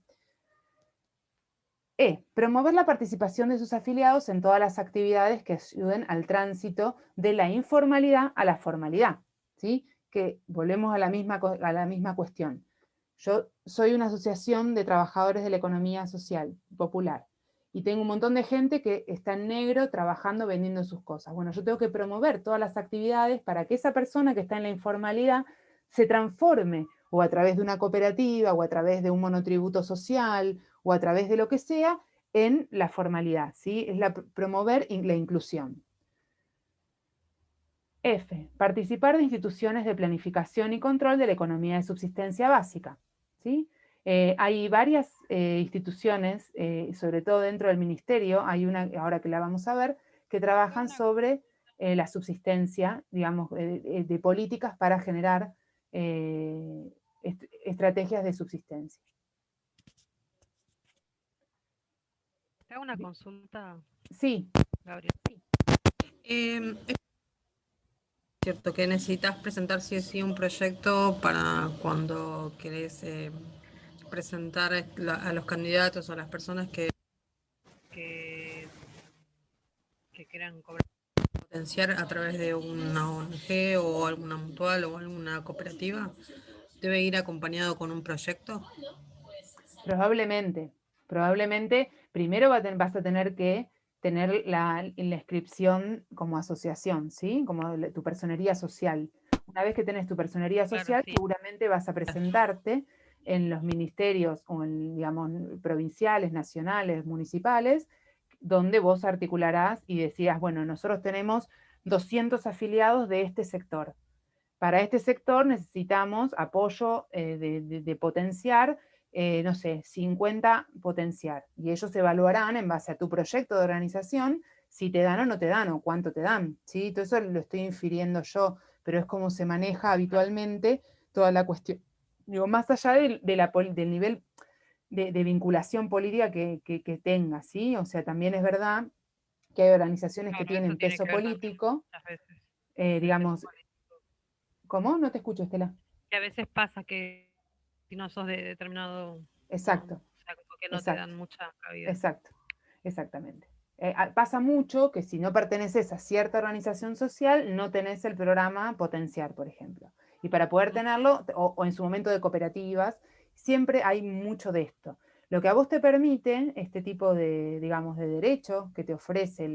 A: Promover la participación de sus afiliados en todas las actividades que ayuden al tránsito de la informalidad a la formalidad, ¿sí? Que volvemos a la misma cuestión. Yo soy una asociación de trabajadores de la economía social popular y tengo un montón de gente que está en negro trabajando, vendiendo sus cosas. Bueno, yo tengo que promover todas las actividades para que esa persona que está en la informalidad se transforme o a través de una cooperativa o a través de un monotributo social o a través de lo que sea, en la formalidad, ¿sí? Es promover la inclusión. F. Participar de instituciones de planificación y control de la economía de subsistencia básica, ¿sí? Hay varias instituciones, sobre todo dentro del ministerio, hay una, ahora que la vamos a ver, que trabajan sobre la subsistencia, digamos, de políticas para generar estrategias de subsistencia.
B: Te hago una consulta,
A: Sí.
B: Gabriel. Es cierto que necesitas presentar sí o sí un proyecto para cuando querés presentar a los candidatos o a las personas que quieran cobrar, potenciar a través de una ONG o alguna mutual o alguna cooperativa. ¿Debe ir acompañado con un proyecto?
A: Probablemente primero vas a tener que tener la inscripción como asociación, ¿sí? Como tu personería social. Una vez que tenés tu personería social,
B: Claro, sí.
A: seguramente vas a presentarte en los ministerios o en, digamos, provinciales, nacionales, municipales, donde vos articularás y decías, bueno, nosotros tenemos 200 afiliados de este sector. Para este sector necesitamos apoyo de potenciar, no sé, 50 potenciar. Y ellos evaluarán en base a tu proyecto de organización si te dan o no te dan, o cuánto te dan. ¿Sí? Todo eso lo estoy infiriendo yo, pero es como se maneja habitualmente toda la cuestión. Digo, más allá del nivel de vinculación política que tenga, ¿sí? O sea, también es verdad que hay organizaciones que
B: Claro, eso
A: tienen
B: tiene
A: peso
B: que ver también
A: político,
B: muchas veces el peso
A: digamos,
B: político.
A: ¿cómo? No te escucho, Estela.
B: Que a veces pasa que si no sos de determinado, no,
A: Exacto,
B: o sea, como que no te
A: exacto,
B: dan mucha cabida.
A: exacto, exactamente. Pasa mucho que si no perteneces a cierta organización social, no tenés el programa Potenciar, por ejemplo. Y para poder tenerlo, o en su momento de cooperativas, siempre hay mucho de esto. Lo que a vos te permite, este tipo de, digamos, de derecho que te ofrece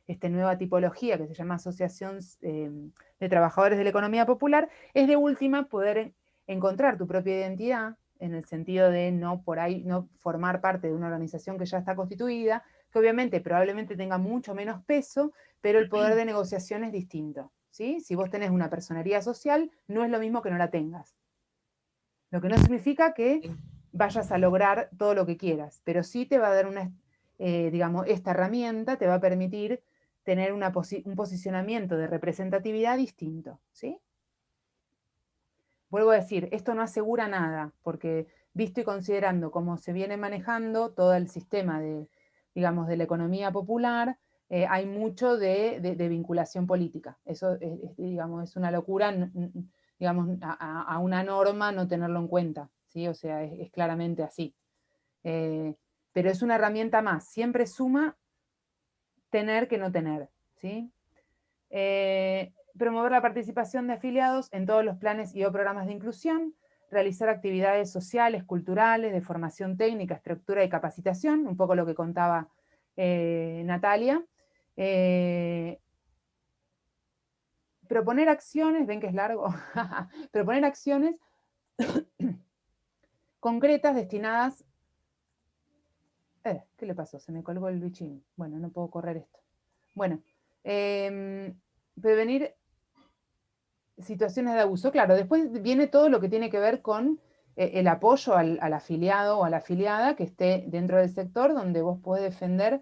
A: esta nueva tipología que se llama Asociación de Trabajadores de la Economía Popular, es de última poder encontrar tu propia identidad, en el sentido de no por ahí no formar parte de una organización que ya está constituida, que obviamente probablemente tenga mucho menos peso, pero el poder de negociación es distinto, ¿sí? Si vos tenés una personería social, no es lo mismo que no la tengas. Lo que no significa que vayas a lograr todo lo que quieras, pero sí te va a dar digamos, esta herramienta te va a permitir tener un posicionamiento de representatividad distinto, ¿sí? Vuelvo a decir, esto no asegura nada, porque visto y considerando cómo se viene manejando todo el sistema digamos, de la economía popular, hay mucho de vinculación política. Eso, digamos, es una locura, digamos, a una norma no tenerlo en cuenta, ¿sí? O sea, es claramente así. Pero es una herramienta más, siempre suma tener que no tener, ¿sí? Promover la participación de afiliados en todos los planes y o programas de inclusión, realizar actividades sociales, culturales, de formación técnica, estructura y capacitación, un poco lo que contaba Natalia. Proponer acciones, ven que es largo, proponer acciones concretas destinadas... ¿qué le pasó? Se me colgó el bichín. Bueno, no puedo correr esto. Bueno, prevenir situaciones de abuso. Claro, después viene todo lo que tiene que ver con el apoyo al afiliado o a la afiliada que esté dentro del sector donde vos podés defender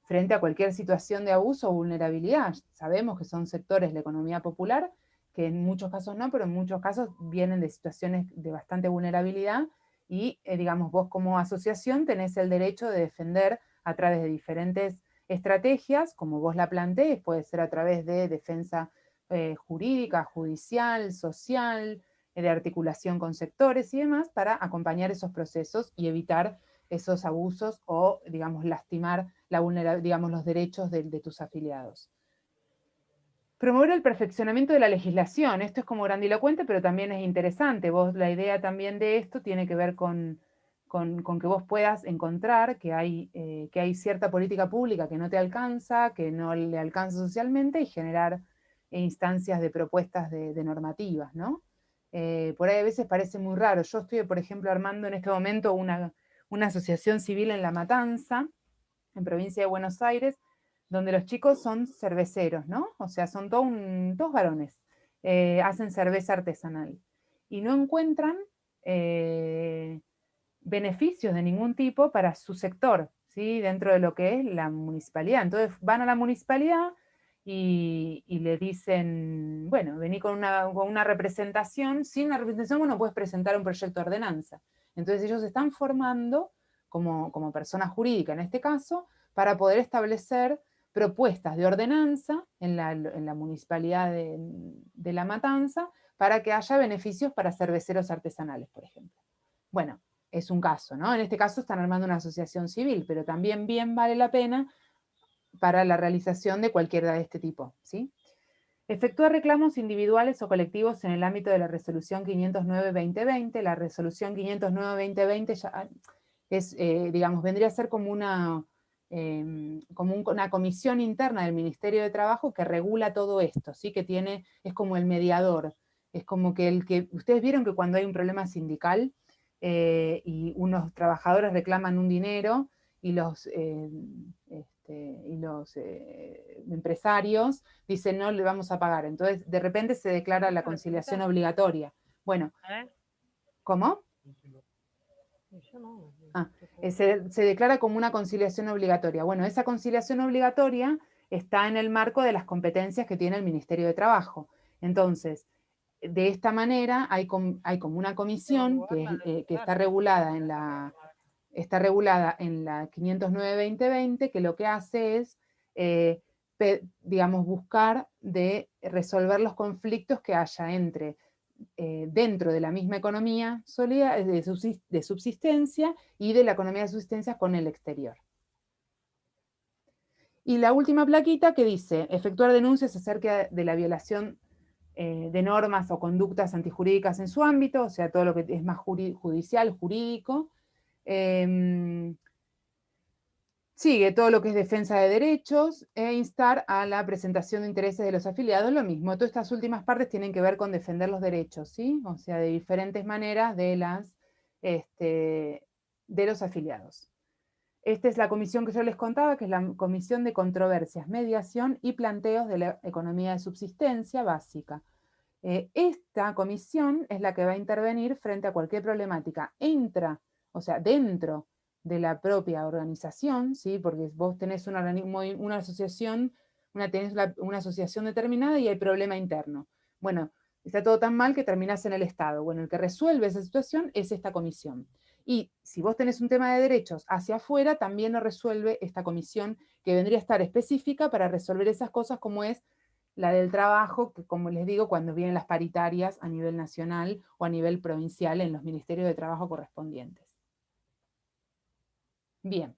A: frente a cualquier situación de abuso o vulnerabilidad. Sabemos que son sectores de la economía popular, que en muchos casos no, pero en muchos casos vienen de situaciones de bastante vulnerabilidad y, digamos, vos como asociación tenés el derecho de defender a través de diferentes estrategias, como vos la plantees, puede ser a través de defensa jurídica, judicial, social, de articulación con sectores y demás, para acompañar esos procesos y evitar esos abusos o, digamos, lastimar digamos, los derechos de tus afiliados. Promover el perfeccionamiento de la legislación. Esto es como grandilocuente, pero también es interesante. La idea también de esto tiene que ver con que vos puedas encontrar que hay cierta política pública que no te alcanza, que no le alcanza socialmente, y generar instancias de propuestas de normativas, ¿no? Por ahí a veces parece muy raro. Yo estoy, por ejemplo, armando en este momento una asociación civil en La Matanza, en provincia de Buenos Aires, donde los chicos son cerveceros, ¿no? O sea, son todos varones, hacen cerveza artesanal y no encuentran beneficios de ningún tipo para su sector, ¿sí? Dentro de lo que es la municipalidad. Entonces van a la municipalidad y le dicen, bueno, vení con una representación. Sin una representación vos no puedes presentar un proyecto de ordenanza. Entonces ellos se están formando como persona jurídica en este caso, para poder establecer propuestas de ordenanza en la municipalidad de La Matanza para que haya beneficios para cerveceros artesanales, por ejemplo. Bueno, es un caso, ¿no? En este caso están armando una asociación civil, pero también bien vale la pena para la realización de cualquiera de este tipo, ¿sí? Efectúa reclamos individuales o colectivos en el ámbito de la resolución 509-2020. La resolución 509-2020 ya es, digamos, vendría a ser como una comisión interna del Ministerio de Trabajo que regula todo esto, ¿sí? Que es como el mediador, es como que ustedes vieron que cuando hay un problema sindical y unos trabajadores reclaman un dinero y los empresarios dicen no le vamos a pagar, entonces de repente se declara la conciliación obligatoria. Bueno, ¿cómo? Se declara como una conciliación obligatoria. Bueno, esa conciliación obligatoria está en el marco de las competencias que tiene el Ministerio de Trabajo. Entonces, de esta manera hay como una comisión que está regulada en la 509-2020, que lo que hace es, digamos, buscar de resolver los conflictos que haya dentro de la misma economía sólida, de subsistencia, y de la economía de subsistencia con el exterior. Y la última plaquita que dice, efectuar denuncias acerca de la violación de normas o conductas antijurídicas en su ámbito, o sea, todo lo que es más judicial, jurídico. Sigue todo lo que es defensa de derechos e instar a la presentación de intereses de los afiliados, lo mismo. Todas estas últimas partes tienen que ver con defender los derechos, ¿sí? O sea, de diferentes maneras de los afiliados. Esta es la comisión que yo les contaba, que es la Comisión de Controversias, Mediación y Planteos de la Economía de Subsistencia Básica. Esta comisión es la que va a intervenir frente a cualquier problemática o sea, dentro de la propia organización, ¿sí? Porque vos tenés una asociación, tenés una asociación determinada y hay problema interno. Bueno, está todo tan mal que terminás en el Estado. Bueno, el que resuelve esa situación es esta comisión. Y si vos tenés un tema de derechos hacia afuera, también lo resuelve esta comisión, que vendría a estar específica para resolver esas cosas, como es la del trabajo, que como les digo, cuando vienen las paritarias a nivel nacional o a nivel provincial en los ministerios de trabajo correspondientes. Bien.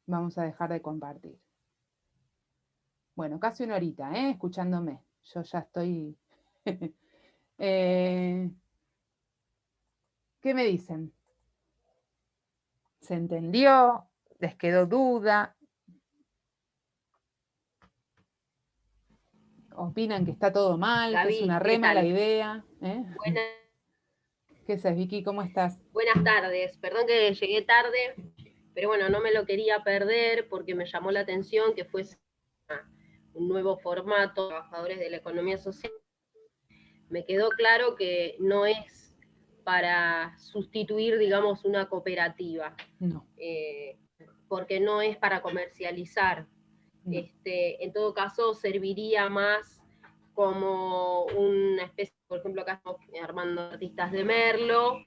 A: Vamos a dejar de compartir. Bueno, casi una horita, escuchándome. Yo ya estoy... ¿Qué me dicen? ¿Se entendió? ¿Les quedó duda? ¿Opinan que está todo mal?
C: Gaby,
A: ¿Que es una re mala idea? ¿Qué sabes, Vicky? ¿Cómo estás?
C: Buenas tardes. Perdón que llegué tarde, pero bueno, no me lo quería perder porque me llamó la atención que fuese un nuevo formato, trabajadores de la economía social. Me quedó claro que no es para sustituir, digamos, una cooperativa.
A: No.
C: Porque no es para comercializar. No. En todo caso, serviría más como una especie, por ejemplo, acá estamos armando artistas de Merlo,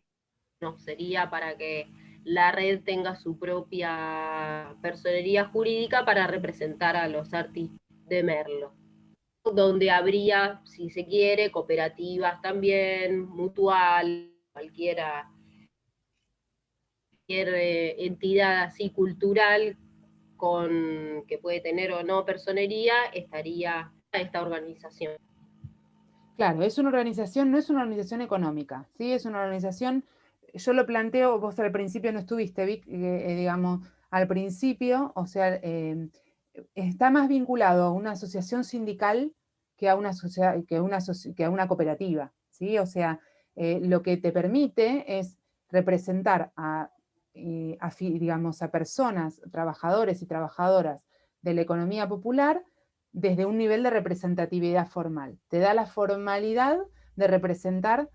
C: no, sería para que la red tenga su propia personería jurídica para representar a los artistas de Merlo, donde habría, si se quiere, cooperativas también, mutual, cualquier entidad así cultural que puede tener o no personería, estaría esta organización.
A: Claro, es una organización, no es una organización económica, ¿sí? Es una organización, yo lo planteo, vos al principio no estuviste, Vic, digamos, al principio, o sea, está más vinculado a una asociación sindical que a una cooperativa, ¿sí? O sea, lo que te permite es representar digamos, a personas, trabajadores y trabajadoras de la economía popular desde un nivel de representatividad formal. Te da la formalidad de representar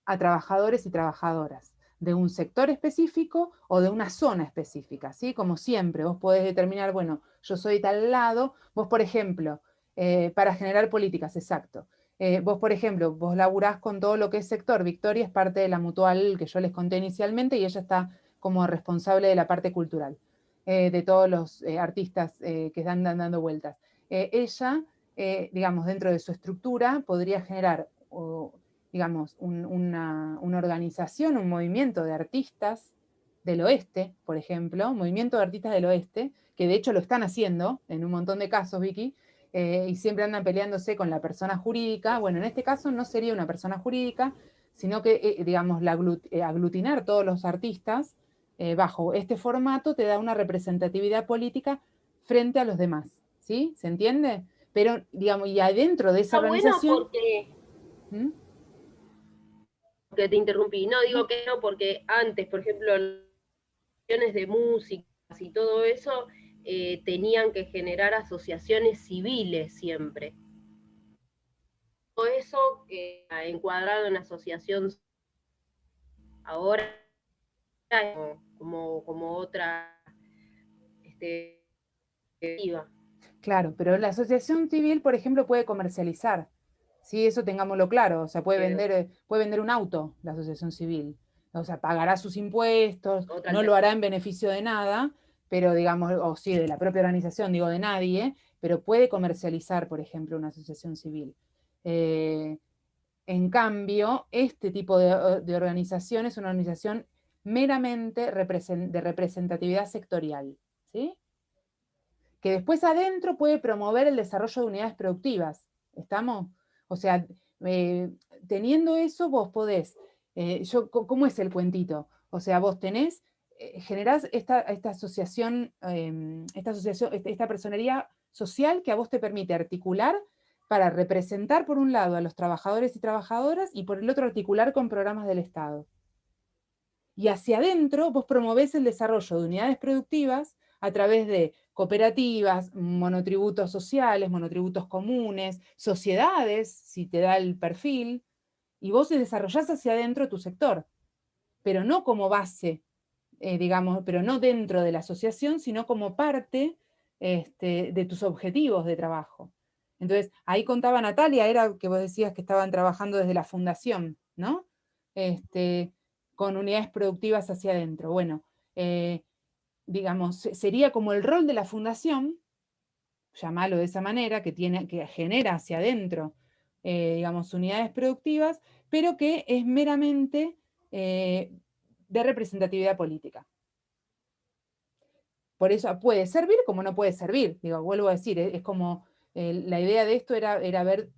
A: a trabajadores y trabajadoras de un sector específico o de una zona específica, ¿sí? Como siempre, vos podés determinar, bueno, yo soy tal lado, vos, por ejemplo, para generar políticas, exacto. Vos, por ejemplo, vos laburás con todo lo que es sector. Victoria es parte de la mutual que yo les conté inicialmente y ella está como responsable de la parte cultural, de todos los artistas que están dando vueltas. Ella, digamos, dentro de su estructura, podría generar, digamos, una organización, un movimiento de artistas del oeste, por ejemplo, un movimiento de artistas del oeste, que de hecho lo están haciendo en un montón de casos, Vicky, y siempre andan peleándose con la persona jurídica. Bueno, en este caso no sería una persona jurídica, sino que, digamos, aglutinar todos los artistas bajo este formato te da una representatividad política frente a los demás, ¿sí? ¿Se entiende? Pero, digamos, y adentro de esa organización...
C: Bueno, porque... ¿Mm? Que te interrumpí, no digo que no, porque antes, por ejemplo, de música y todo eso, tenían que generar asociaciones civiles siempre. Todo eso encuadrado en asociación ahora como otra
A: Claro, pero la asociación civil, por ejemplo, puede comercializar, ¿sí? Eso tengámoslo claro, o sea, puede vender un auto la asociación civil, o sea, pagará sus impuestos, no lo hará en beneficio de nada, pero digamos, o sí, de la propia organización, digo, de nadie, pero puede comercializar, por ejemplo, una asociación civil. En cambio, este tipo de organización es una organización meramente de representatividad sectorial, ¿sí? Que después adentro puede promover el desarrollo de unidades productivas. ¿Estamos? O sea, teniendo eso vos podés, ¿cómo es el cuentito? O sea, vos generás esta asociación, esta personería social que a vos te permite articular para representar por un lado a los trabajadores y trabajadoras y por el otro articular con programas del Estado. Y hacia adentro vos promovés el desarrollo de unidades productivas a través de cooperativas, monotributos sociales, monotributos comunes, sociedades, si te da el perfil, y vos desarrollás hacia adentro tu sector, pero no como base, digamos, pero no dentro de la asociación, sino como parte de tus objetivos de trabajo. Entonces, ahí contaba Natalia, era que vos decías que estaban trabajando desde la fundación, ¿no? Con unidades productivas hacia adentro. Bueno, digamos, sería como el rol de la fundación, llamarlo de esa manera, que genera hacia adentro, digamos, unidades productivas, pero que es meramente de representatividad política. Por eso puede servir como no puede servir. Digo, vuelvo a decir, es como, la idea de esto era ver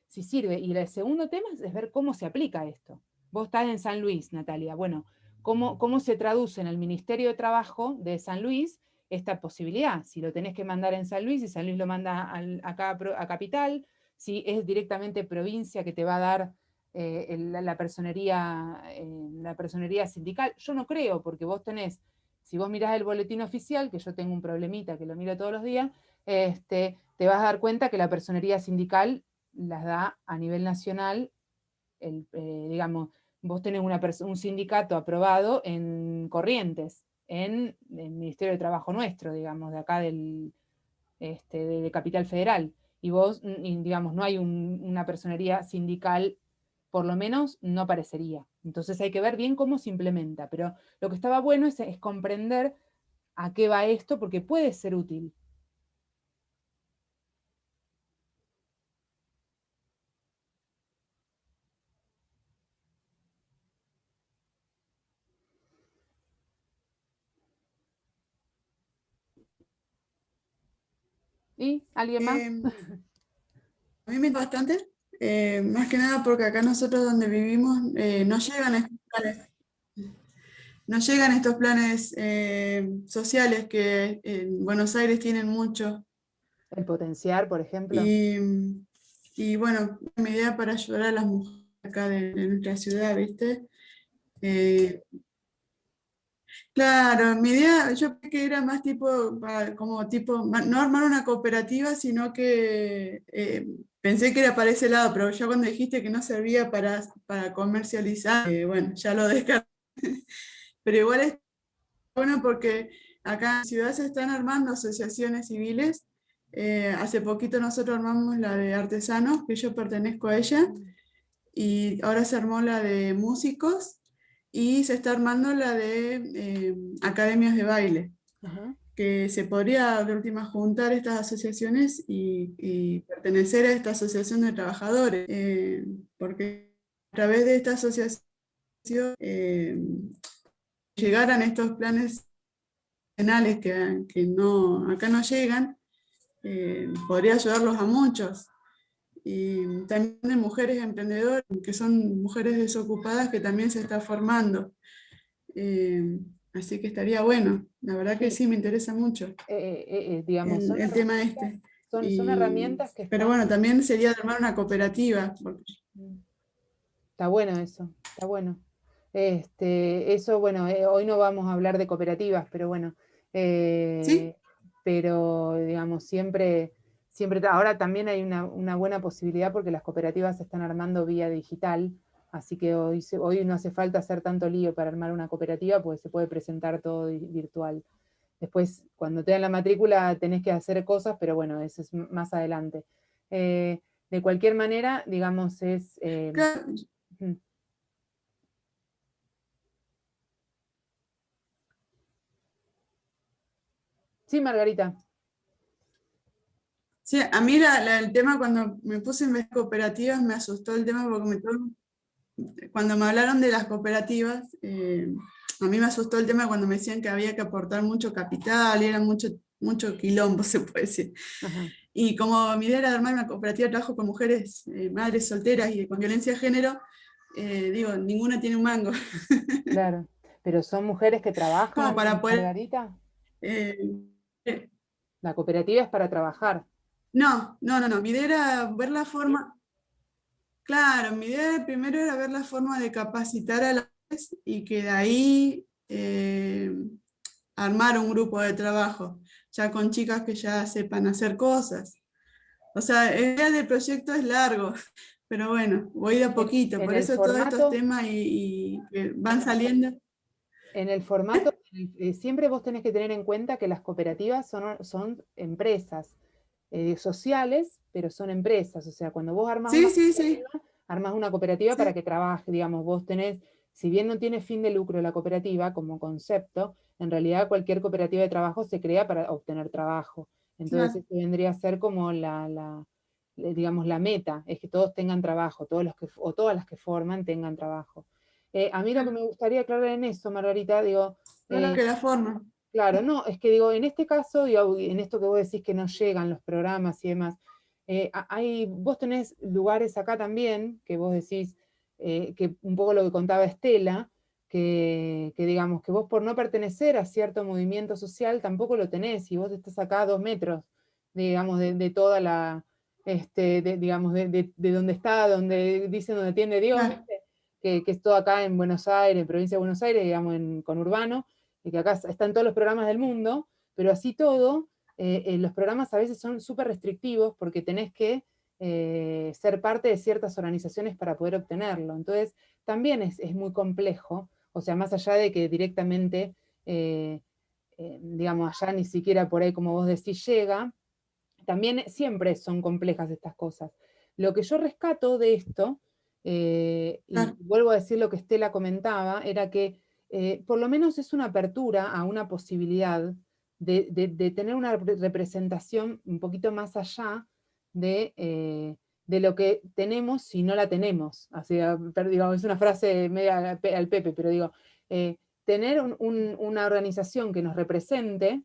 A: si sirve. Y el segundo tema es ver cómo se aplica esto. Vos estás en San Luis, Natalia. Bueno, ¿cómo se traduce en el Ministerio de Trabajo de San Luis esta posibilidad? Si lo tenés que mandar en San Luis, y San Luis lo manda acá a Capital, si es directamente provincia que te va a dar la personería sindical. Yo no creo, porque vos tenés, si vos mirás el boletín oficial, que yo tengo un problemita que lo miro todos los días, te vas a dar cuenta que la personería sindical las da a nivel nacional, digamos, vos tenés un sindicato aprobado en Corrientes, en el Ministerio de Trabajo nuestro, digamos, de acá de Capital Federal, y vos, digamos, no hay una personería sindical, por lo menos no parecería. Entonces hay que ver bien cómo se implementa, pero lo que estaba bueno es comprender a qué va esto, porque puede ser útil. ¿Y alguien más?
D: A mí me interesa bastante, más que nada porque acá nosotros donde vivimos no llegan estos planes, no llegan estos planes sociales que en Buenos Aires tienen mucho.
A: El potenciar, por ejemplo.
D: Y bueno, mi idea para ayudar a las mujeres acá de nuestra ciudad, ¿viste? Claro, mi idea, yo pensé que era más tipo, como tipo, no armar una cooperativa, sino que pensé que era para ese lado, pero ya cuando dijiste que no servía para comercializar, bueno, ya lo descarté. Pero igual es bueno porque acá en la ciudad se están armando asociaciones civiles. Hace poquito nosotros armamos la de artesanos, que yo pertenezco a ella, y ahora se armó la de músicos y se está armando la de academias de baile,
A: Ajá.
D: que se podría de última juntar estas asociaciones y pertenecer a esta asociación de trabajadores, porque a través de esta asociación llegaran estos planes penales que no, acá no llegan, podría ayudarlos a muchos. Y también de mujeres emprendedoras, que son mujeres desocupadas que también se está formando. Así que estaría bueno, la verdad que
A: Sí.
D: sí, me interesa mucho
A: Digamos,
D: el tema este.
A: son herramientas que
D: Pero
A: están...
D: bueno, también sería armar una cooperativa.
A: Está bueno eso, está bueno. Eso, bueno, hoy no vamos a hablar de cooperativas, pero bueno,
D: ¿Sí?
A: pero digamos, siempre, ahora también hay una buena posibilidad porque las cooperativas se están armando vía digital, así que hoy no hace falta hacer tanto lío para armar una cooperativa, porque se puede presentar todo virtual. Después, cuando te dan la matrícula, tenés que hacer cosas, pero bueno, eso es más adelante. De cualquier manera, digamos, es...
D: Claro.
A: Sí, Margarita.
D: Sí, a mí el tema cuando me puse en ver cooperativas me asustó el tema porque cuando me hablaron de las cooperativas, a mí me asustó el tema cuando me decían que había que aportar mucho capital y era mucho quilombo, se puede decir.
A: Ajá.
D: Y como mi idea era armar una cooperativa de trabajo con mujeres, madres solteras y con violencia de género, digo, ninguna tiene un mango.
A: Claro. Pero son mujeres que
D: Como
A: trabajan,
D: para poder...
A: Margarita.
D: eh,
A: La cooperativa es para trabajar.
D: no, mi idea era ver la forma, claro, mi idea primero era ver la forma de capacitar a las y que de ahí armar un grupo de trabajo, ya con chicas que ya sepan hacer cosas. O sea, el día del proyecto es largo, pero bueno, voy de a poquito,
A: En
D: por
A: el
D: eso todos estos
A: formato,
D: temas y que van saliendo.
A: en el formato, siempre vos tenés que tener en cuenta que las cooperativas son empresas sociales, pero son empresas. O sea, cuando vos
D: Sí, sí, sí,
A: armás una cooperativa para
D: sí,
A: que trabaje, digamos, vos tenés, si bien no tiene fin de lucro la cooperativa como concepto, en realidad cualquier cooperativa de trabajo se crea para obtener trabajo. Entonces,
D: claro,
A: eso vendría a ser como digamos, la meta, es que todos tengan trabajo, o todas las que forman tengan trabajo. A mí lo que me gustaría aclarar en eso, Margarita, digo,
D: solo
A: eh,
D: que la forma.
A: claro, no, es que digo, en este caso, digo, en esto que vos decís que no llegan los programas y demás, vos tenés lugares acá también, que vos decís, que un poco lo que contaba Estela, que digamos, que vos por no pertenecer a cierto movimiento social tampoco lo tenés, y vos estás acá a 2 metros, digamos, de toda la, digamos, de donde está, donde dicen donde tiene Dios,
D: Claro.
A: ¿viste? Que es todo acá en Buenos Aires, en provincia de Buenos Aires, digamos, en conurbano, y que acá están todos los programas del mundo, pero así todo, los programas a veces son súper restrictivos porque tenés que ser parte de ciertas organizaciones para poder obtenerlo. Entonces, también es muy complejo, o sea, más allá de que directamente, digamos, allá ni siquiera por ahí, como vos decís, llega, también siempre son complejas estas cosas. Lo que yo rescato de esto, y
D: Claro.
A: vuelvo a decir lo que Estela comentaba, era que por lo menos es una apertura a una posibilidad de tener una representación un poquito más allá de lo que tenemos si no la tenemos. Así, digamos, es una frase media al Pepe, pero digo, tener una organización que nos represente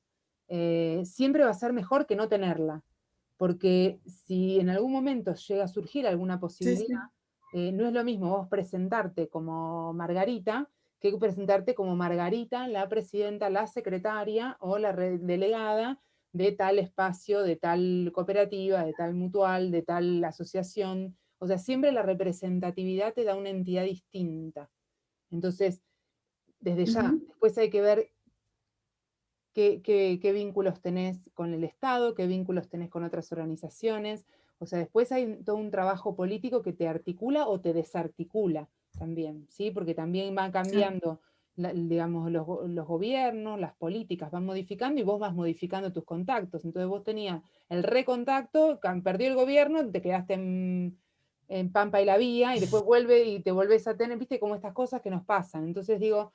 A: siempre va a ser mejor que no tenerla, porque si en algún momento llega a surgir alguna
D: Sí,
A: posibilidad,
D: sí.
A: no es lo mismo vos presentarte como Margarita que presentarte como Margarita, la presidenta, la secretaria o la delegada de tal espacio, de tal cooperativa, de tal mutual, de tal asociación. O sea, siempre la representatividad te da una entidad distinta. Entonces, desde ya,
D: Ujú.
A: después hay que ver qué vínculos tenés con el Estado, qué vínculos tenés con otras organizaciones. O sea, después hay todo un trabajo político que te articula o te desarticula también, ¿sí? Porque también van
D: Claro.
A: cambiando, digamos, los gobiernos, las políticas van modificando y vos vas modificando tus contactos. Entonces vos tenías el recontacto, perdió el gobierno, te quedaste en Pampa y la Vía, y después vuelve y te volvés a tener, viste, como estas cosas que nos pasan. Entonces digo,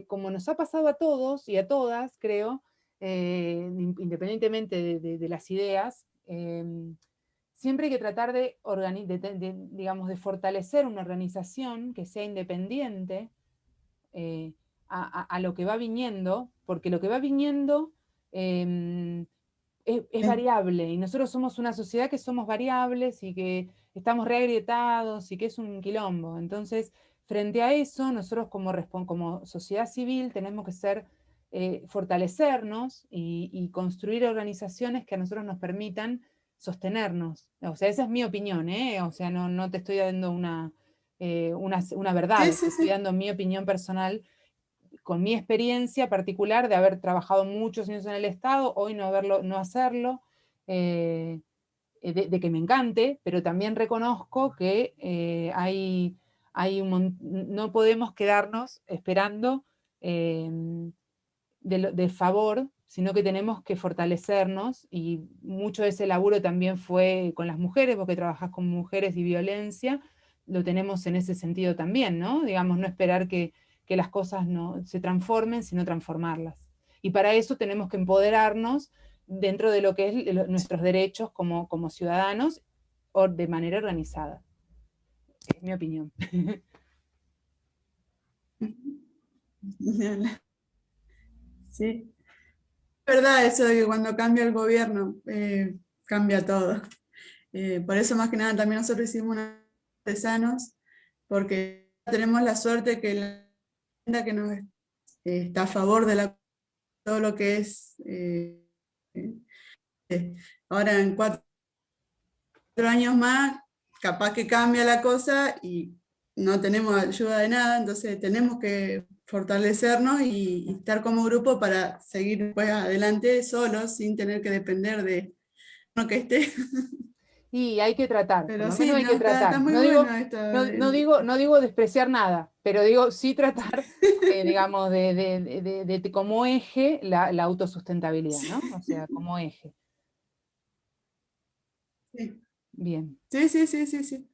A: como nos ha pasado a todos y a todas, creo, independientemente de las ideas, siempre hay que tratar digamos, de fortalecer una organización que sea independiente eh, a lo que va viniendo, porque lo que va viniendo es
D: Sí.
A: variable, y nosotros somos una sociedad que somos variables y que estamos reagrietados y que es un quilombo. Entonces, frente a eso, nosotros como sociedad civil tenemos que fortalecernos y construir organizaciones que a nosotros nos permitan sostenernos. O sea, esa es mi opinión, ¿eh? O sea, no te estoy dando una verdad,
D: Sí,
A: te
D: sí,
A: estoy
D: sí.
A: dando mi opinión personal con mi experiencia particular de haber trabajado muchos años en el Estado, hoy no hacerlo, de que me encante, pero también reconozco que no podemos quedarnos esperando eh, de favor, sino que tenemos que fortalecernos, y mucho de ese laburo también fue con las mujeres, porque trabajás con mujeres y violencia, lo tenemos en ese sentido también, ¿no? Digamos, no esperar que las cosas no se transformen, sino transformarlas. Y para eso tenemos que empoderarnos dentro de lo que es nuestros derechos como ciudadanos o de manera organizada. Es mi opinión.
D: Sí. Es verdad eso de que cuando cambia el gobierno, cambia todo. Por eso más que nada también nosotros hicimos unos artesanos, porque tenemos la suerte que la tienda que nos está a favor de todo lo que es, ahora en 4 años más, capaz que cambia la cosa y no tenemos ayuda de nada, entonces tenemos que fortalecernos y estar como grupo para seguir pues adelante solos, sin tener que depender de uno que esté.
A: Y hay que tratar, por
D: Pero
A: lo menos
D: sí,
A: hay
D: no,
A: que
D: está
A: tratar.
D: muy
A: No
D: bueno
A: digo,
D: esto.
A: no digo despreciar nada, pero digo sí tratar, digamos, de como eje la autosustentabilidad, ¿no? O sea, como eje.
D: Sí,
A: Bien.
D: sí, sí, sí, sí, sí.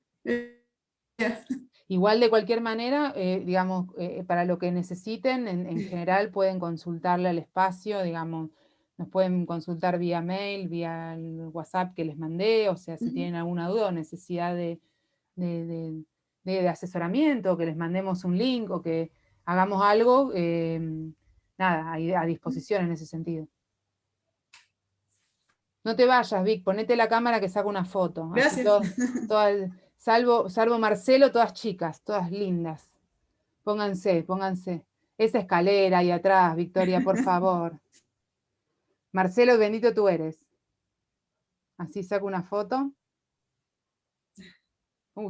A: Igual de cualquier manera, digamos, para lo que necesiten, en general pueden consultarle al espacio, digamos, nos pueden consultar vía mail, vía el WhatsApp que les mandé, o sea, si tienen alguna duda o necesidad de asesoramiento, que les mandemos un link o que hagamos algo, nada, a disposición en ese sentido. No te vayas, Vic, ponete la cámara que saca una foto. Así
D: Gracias.
A: salvo Marcelo, todas chicas, todas lindas. Pónganse. Esa escalera ahí atrás, Victoria, por favor. Marcelo, bendito tú eres. Así saco una foto.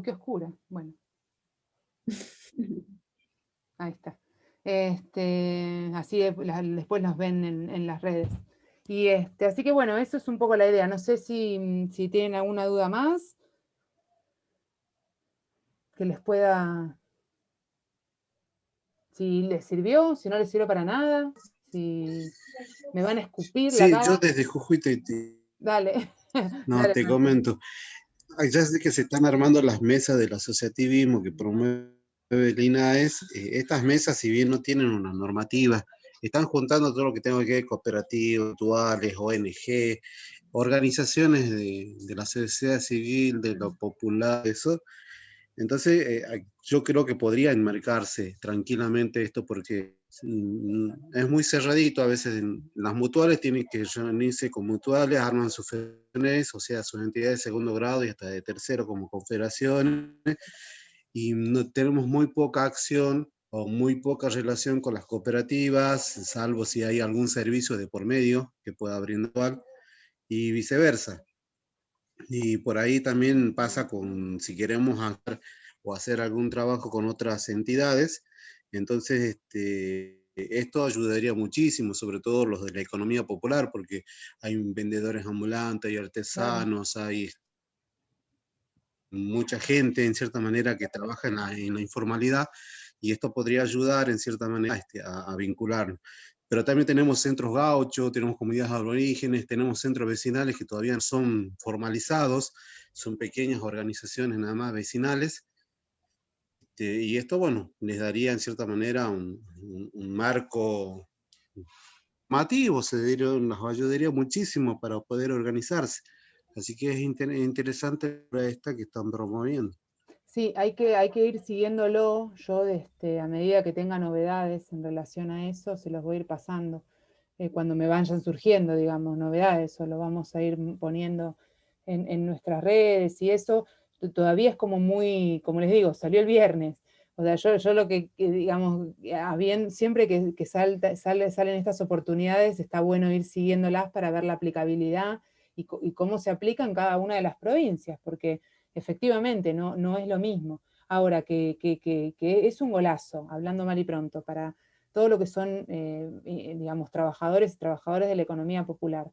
A: Qué oscura. Bueno, ahí está. Así después los ven en las redes. Y así que bueno, eso es un poco la idea. No sé si tienen alguna duda más que les pueda, si les sirvió, si no les sirvió para nada, si me van a escupir la
E: Sí, yo
A: cara.
E: desde Jujuy
A: Dale,
E: no,
A: dale,
E: te
A: Marcelo.
E: comento. Ya sé que se están armando las mesas del asociativismo que promueve el INAES. Estas mesas, si bien no tienen una normativa, están juntando todo lo que tenga que ver cooperativas, mutuales, ONG, organizaciones de la sociedad civil, de lo popular, eso. Entonces, yo creo que podría enmarcarse tranquilamente esto porque es muy cerradito. A veces las mutuales tienen que reunirse con mutuales, arman sus federaciones, o sea, sus entidades de segundo grado y hasta de tercero como confederaciones, y no, tenemos muy poca acción o muy poca relación con las cooperativas, salvo si hay algún servicio de por medio que pueda brindar, y viceversa. Y por ahí también pasa con, si queremos hacer o hacer algún trabajo con otras entidades, entonces esto ayudaría muchísimo, sobre todo los de la economía popular, porque hay vendedores ambulantes, hay
A: Claro.
E: artesanos, hay mucha gente en cierta manera que trabaja en la informalidad, y esto podría ayudar en cierta manera a vincularnos. Pero también tenemos centros gauchos, tenemos comunidades aborígenes, tenemos centros vecinales que todavía no son formalizados, son pequeñas organizaciones nada más vecinales, y esto, bueno, les daría en cierta manera un marco normativo, nos ayudaría muchísimo para poder organizarse. Así que es interesante esta que están promoviendo.
A: Sí, hay que ir siguiéndolo. Yo, a medida que tenga novedades en relación a eso, se los voy a ir pasando. Cuando me vayan surgiendo, digamos, novedades, o lo vamos a ir poniendo en nuestras redes y eso. Todavía es como muy, como les digo, salió el viernes. O sea, yo lo que digamos, siempre que salen estas oportunidades, está bueno ir siguiéndolas para ver la aplicabilidad y cómo se aplica en cada una de las provincias, porque efectivamente no es lo mismo. Ahora, que es un golazo, hablando mal y pronto, para todo lo que son, digamos, trabajadores y trabajadoras de la economía popular.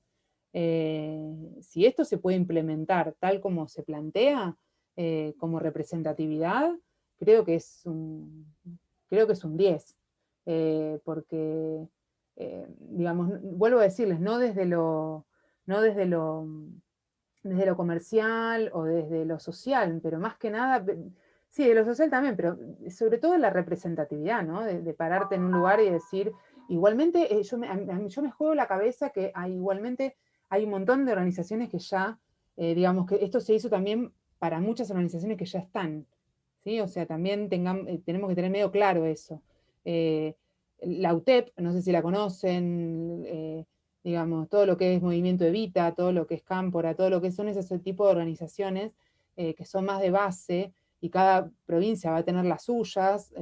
A: Si esto se puede implementar tal como se plantea, como representatividad, creo que es un 10, porque, digamos, vuelvo a decirles, no desde lo comercial o desde lo social, pero más que nada, sí, de lo social también, pero sobre todo la representatividad, ¿no? De pararte en un lugar y decir, igualmente, yo me juego la cabeza que igualmente hay un montón de organizaciones que ya, digamos que esto se hizo también para muchas organizaciones que ya están, ¿sí? O sea, también tenemos que tener medio claro eso. La UTEP, no sé si la conocen, digamos, todo lo que es Movimiento Evita, todo lo que es Cámpora, todo lo que son ese tipo de organizaciones que son más de base, y cada provincia va a tener las suyas,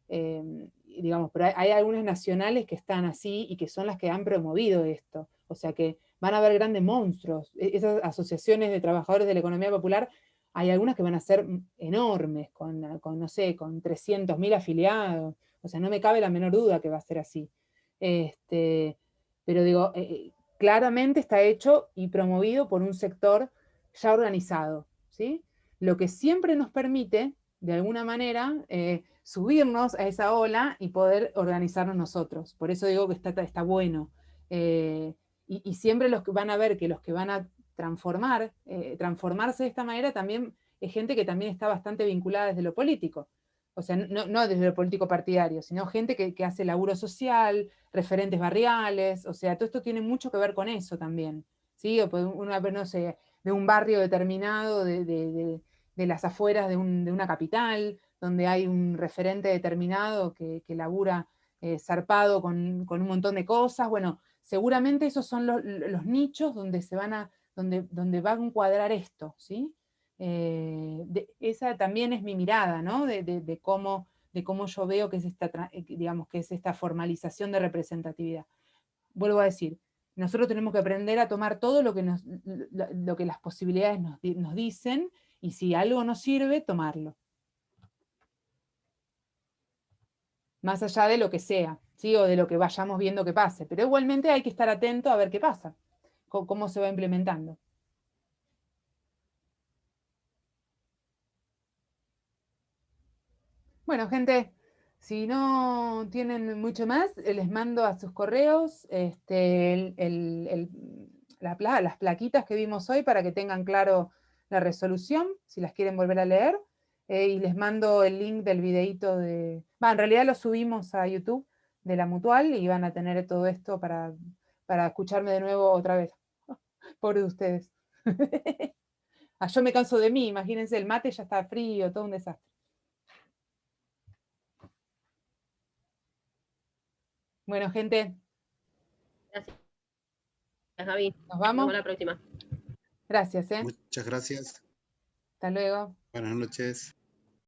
A: digamos, pero hay algunas nacionales que están así y que son las que han promovido esto. O sea que van a haber grandes monstruos. Esas asociaciones de trabajadores de la economía popular hay algunas que van a ser enormes, con no sé, con 300.000 afiliados, o sea, no me cabe la menor duda que va a ser así. Pero digo, claramente está hecho y promovido por un sector ya organizado, ¿sí? Lo que siempre nos permite, de alguna manera, subirnos a esa ola y poder organizarnos nosotros. Por eso digo que está bueno. Y siempre los que van a ver que los que van a transformarse de esta manera también es gente que también está bastante vinculada desde lo político. O sea, no desde lo político partidario, sino gente que hace laburo social, referentes barriales, o sea, todo esto tiene mucho que ver con eso también, ¿sí? O no sé, de un barrio determinado, de las afueras de una capital, donde hay un referente determinado que labura zarpado con un montón de cosas. Bueno, seguramente esos son los nichos donde donde va a encuadrar esto, ¿sí? Esa también es mi mirada, ¿no? De cómo yo veo que es digamos, que es esta formalización de representatividad. Vuelvo a decir, nosotros tenemos que aprender a tomar todo lo que las posibilidades nos dicen, y si algo nos sirve, tomarlo. Más allá de lo que sea, ¿sí? O de lo que vayamos viendo que pase. Pero igualmente hay que estar atento a ver qué pasa, cómo se va implementando. Bueno, gente, si no tienen mucho más, les mando a sus correos las plaquitas que vimos hoy para que tengan claro la resolución, si las quieren volver a leer, y les mando el link del videíto en realidad lo subimos a YouTube de la Mutual y van a tener todo esto para escucharme de nuevo otra vez. Pobre de ustedes. Yo me canso de mí, imagínense, el mate ya está frío, todo un desastre. Bueno, gente.
C: Gracias, Gaby.
A: Nos
C: Nos
A: vamos.
C: vemos la próxima.
A: Gracias,
E: Muchas gracias.
A: Hasta luego.
E: Buenas noches.